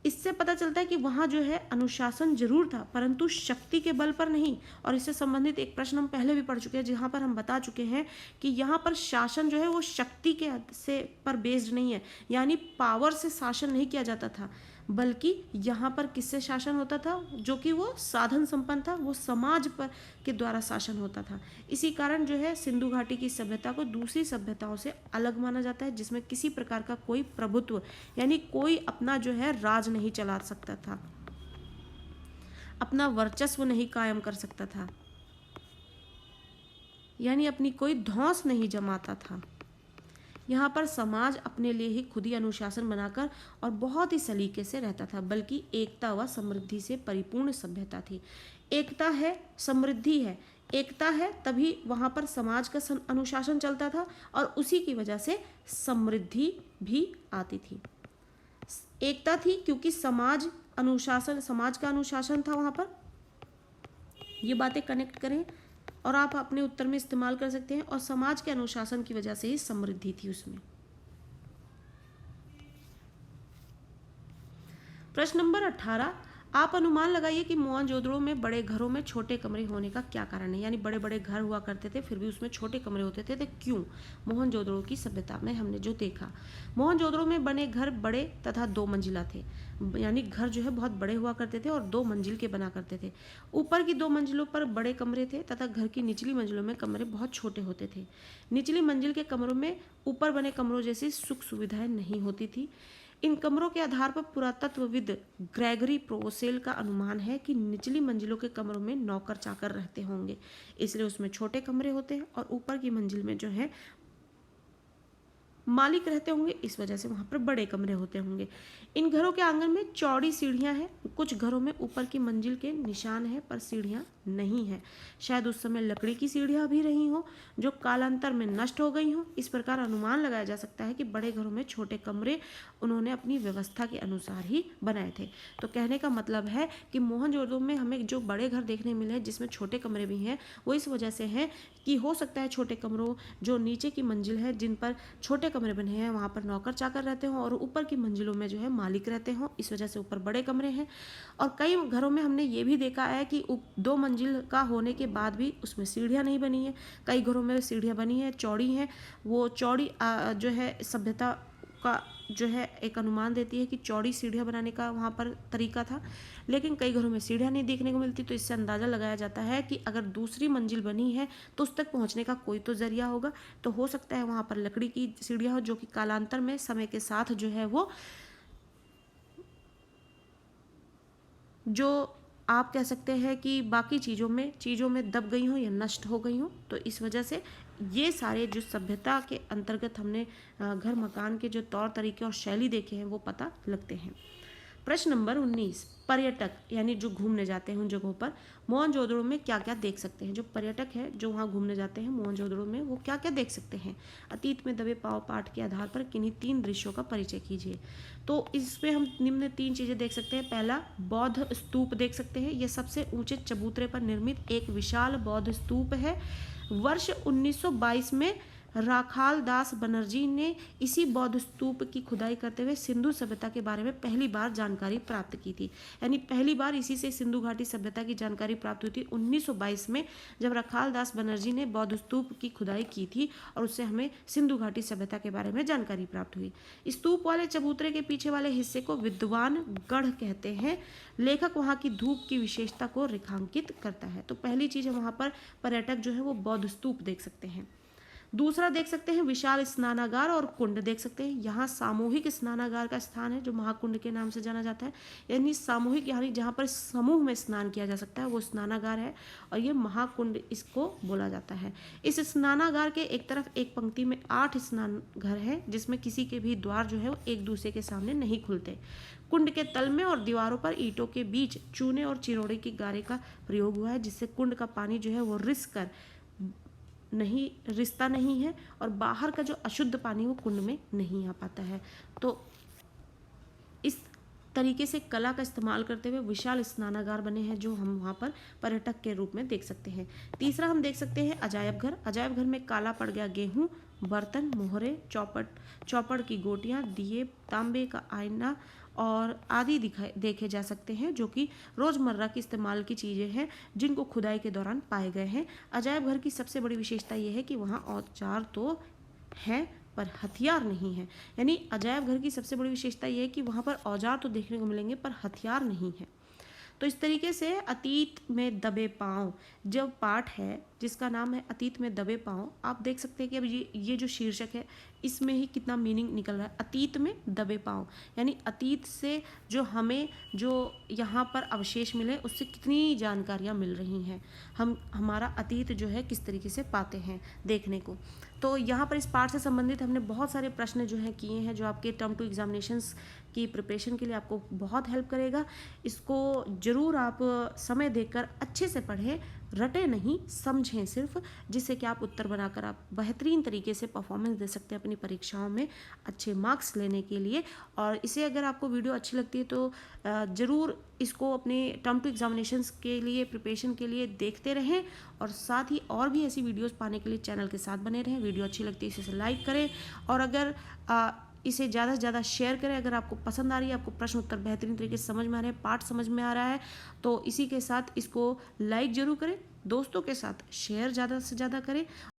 इससे पता चलता है कि वहाँ जो है अनुशासन जरूर था परंतु शक्ति के बल पर नहीं। और इससे संबंधित एक प्रश्न हम पहले भी पढ़ चुके हैं जहाँ पर हम बता चुके हैं कि यहाँ पर शासन जो है वो शक्ति के से पर बेस्ड नहीं है, यानी पावर से शासन नहीं किया जाता था, बल्कि यहाँ पर किससे शासन होता था, जो कि वो साधन संपन्न था, वो समाज पर के द्वारा शासन होता था। इसी कारण जो है सिंधु घाटी की सभ्यता को दूसरी सभ्यताओं से अलग माना जाता है जिसमें किसी प्रकार का कोई प्रभुत्व यानी कोई अपना जो है राज नहीं चला सकता था, अपना वर्चस्व नहीं कायम कर सकता था, यानी अपनी कोई धौंस नहीं जमाता था। यहाँ पर समाज अपने लिए ही खुद ही अनुशासन बनाकर और बहुत ही सलीके से रहता था, बल्कि एकता व समृद्धि से परिपूर्ण सभ्यता थी। एकता है, समृद्धि है, एकता है तभी वहाँ पर समाज का अनुशासन चलता था और उसी की वजह से समृद्धि भी आती थी। एकता थी क्योंकि समाज का अनुशासन था वहाँ पर। ये बातें कनेक्ट करें और आप अपने उत्तर में इस्तेमाल कर सकते हैं। और समाज के अनुशासन की वजह से ही समृद्धि थी उसमें। प्रश्न नंबर 18, आप अनुमान लगाइए कि मोहनजोदड़ो में बड़े घरों में छोटे कमरे होने का क्या कारण है। यानी बड़े बड़े घर हुआ करते थे फिर भी उसमें छोटे कमरे होते थे, तो क्यों? मोहनजोदड़ो की सभ्यता में हमने जो देखा, मोहनजोदड़ो में बने घर बड़े तथा 2 मंजिला थे। यानी घर जो है बहुत बड़े हुआ करते थे और 2 मंजिल के बना करते थे। ऊपर की 2 मंजिलों पर बड़े कमरे थे तथा घर की निचली मंजिलों में कमरे बहुत छोटे होते थे। निचली मंजिल के कमरों में ऊपर बने कमरों जैसी सुख सुविधाएं नहीं होती थी। इन कमरों के आधार पर पुरातत्वविद ग्रेगरी प्रोसेल का अनुमान है कि निचली मंजिलों के कमरों में नौकर चाकर रहते होंगे, इसलिए उसमें छोटे कमरे होते हैं, और ऊपर की मंजिल में जो है मालिक रहते होंगे, इस वजह से वहाँ पर बड़े कमरे होते होंगे। इन घरों के आंगन में चौड़ी सीढ़ियाँ हैं। कुछ घरों में ऊपर की मंजिल के निशान है पर सीढ़ियाँ नहीं है। शायद उस समय लकड़ी की सीढ़ियाँ भी रही हों जो कालांतर में नष्ट हो गई हों। इस प्रकार अनुमान लगाया जा सकता है कि बड़े घरों में छोटे कमरे उन्होंने अपनी व्यवस्था के अनुसार ही बनाए थे। तो कहने का मतलब है कि मोहनजोदड़ो में हमें जो बड़े घर देखने मिले जिसमें छोटे कमरे भी हैं, वो इस वजह से हैं कि हो सकता है छोटे कमरों जो नीचे की मंजिल है जिन पर छोटे कमरे बने हैं वहाँ पर नौकर चाकर रहते हों और ऊपर की मंजिलों में जो है मालिक रहते हों, इस वजह से ऊपर बड़े कमरे हैं। और कई घरों में हमने ये भी देखा है कि 2 मंजिल का होने के बाद भी उसमें सीढ़ियाँ नहीं बनी है। कई घरों में सीढ़ियाँ बनी हैं, चौड़ी हैं। वो चौड़ी जो है सभ्यता का जो है एक अनुमान देती है कि चौड़ी सीढ़ियाँ बनाने का वहाँ पर तरीका था। लेकिन कई घरों में सीढ़ियाँ नहीं देखने को मिलती, तो इससे अंदाज़ा लगाया जाता है कि अगर दूसरी मंजिल बनी है तो उस तक पहुँचने का कोई तो ज़रिया होगा। तो हो सकता है वहाँ पर लकड़ी की सीढ़ियाँ हो जो कि कालांतर में समय के साथ जो है वो जो आप कह सकते हैं कि बाकी चीज़ों में दब गई हों या नष्ट हो गई हों। तो इस वजह से ये सारे जो सभ्यता के अंतर्गत हमने घर मकान के जो तौर तरीके और शैली देखे हैं वो पता लगते हैं। प्रश्न नंबर 19, पर्यटक यानी जो घूमने जाते हैं उन जगहों पर मोहनजोदड़ो में क्या क्या देख सकते हैं। जो पर्यटक है जो वहाँ घूमने जाते हैं मोहनजोदड़ो में, वो क्या क्या देख सकते हैं। अतीत में दबे पाँव पाठ के आधार पर किन्हीं 3 दृश्यों का परिचय कीजिए। तो इसमें हम निम्न 3 चीज़ें देख सकते हैं। पहला, बौद्ध स्तूप देख सकते हैं। यह सबसे ऊंचे चबूतरे पर निर्मित एक विशाल बौद्ध स्तूप है। वर्ष 1922 में राखाल दास बनर्जी ने इसी बौद्ध स्तूप की खुदाई करते हुए सिंधु सभ्यता के बारे में पहली बार जानकारी प्राप्त की थी। यानी पहली बार इसी से सिंधु घाटी सभ्यता की जानकारी प्राप्त हुई थी 1922 में, जब राखाल दास बनर्जी ने बौद्ध स्तूप की खुदाई की थी और उससे हमें सिंधु घाटी सभ्यता के बारे में जानकारी प्राप्त हुई। स्तूप वाले चबूतरे के पीछे वाले हिस्से को विद्वान गढ़ कहते हैं। लेखक वहाँ की धूप की विशेषता को रेखांकित करता है। तो पहली चीज़ है वहाँ पर पर्यटक जो है वो बौद्ध स्तूप देख सकते हैं। दूसरा देख सकते हैं विशाल स्नानागार और कुंड देख सकते हैं। यहाँ सामूहिक स्नानागार का स्थान है जो महाकुंड के नाम से जाना जाता है। यानी सामूहिक यानी जहाँ पर समूह में स्नान किया जा सकता है वो स्नानागार है और ये महाकुंड इसको बोला जाता है। इस स्नानागार के एक तरफ एक पंक्ति में 8 स्नान घर है जिसमें किसी के भी द्वार जो है वो एक दूसरे के सामने नहीं खुलते। कुंड के तल में और दीवारों पर ईंटों के बीच चूने और चिरोड़े की गारे का प्रयोग हुआ है जिससे कुंड का पानी जो है वो रिसता नहीं है और बाहर का जो अशुद्ध पानी वो कुंड में नहीं आ पाता है। तो इस तरीके से कला का इस्तेमाल करते हुए विशाल स्नानागार बने हैं जो हम वहाँ पर पर्यटक के रूप में देख सकते हैं। तीसरा हम देख सकते हैं अजायब घर। अजायब घर में काला पड़ गया गेहूँ, बर्तन, मोहरे, चौपड़ की गोटियाँ, दिए, तांबे का आईना और आदि देखे जा सकते हैं जो कि रोज़मर्रा की इस्तेमाल की चीज़ें हैं जिनको खुदाई के दौरान पाए गए हैं। अजायब घर की सबसे बड़ी विशेषता ये है कि वहाँ औजार तो हैं पर हथियार नहीं है। यानी अजायब घर की सबसे बड़ी विशेषता ये है कि वहाँ पर औजार तो देखने को मिलेंगे पर हथियार नहीं है। तो इस तरीके से अतीत में दबे पाँव जब पाठ है जिसका नाम है अतीत में दबे पाँव, आप देख सकते हैं कि अब ये जो शीर्षक है इसमें ही कितना मीनिंग निकल रहा है। अतीत में दबे पाँव यानी अतीत से जो हमें जो यहाँ पर अवशेष मिले उससे कितनी जानकारियाँ मिल रही हैं। हम हमारा अतीत जो है किस तरीके से पाते हैं देखने को। तो यहाँ पर इस पाठ से संबंधित हमने बहुत सारे प्रश्न जो हैं किए हैं जो आपके टर्म टू एग्जामिनेशंस की प्रिपरेशन के लिए आपको बहुत हेल्प करेगा। इसको ज़रूर आप समय देकर अच्छे से पढ़ें, रटे नहीं, समझें सिर्फ, जिससे कि आप उत्तर बनाकर आप बेहतरीन तरीके से परफॉर्मेंस दे सकते हैं अपनी परीक्षाओं में अच्छे मार्क्स लेने के लिए। और इसे अगर आपको वीडियो अच्छी लगती है तो ज़रूर इसको अपने टर्म टू एग्जामिनेशंस के लिए प्रिपरेशन के लिए देखते रहें और साथ ही और भी ऐसी वीडियोस पाने के लिए चैनल के साथ बने रहें। वीडियो अच्छी लगती है इसे लाइक करें और अगर इसे ज़्यादा से ज़्यादा शेयर करें। अगर आपको पसंद आ रही है, आपको प्रश्न उत्तर बेहतरीन तरीके से समझ में आ रहे हैं, पाठ समझ में आ रहा है, तो इसी के साथ इसको लाइक ज़रूर करें, दोस्तों के साथ शेयर ज़्यादा से ज़्यादा करें।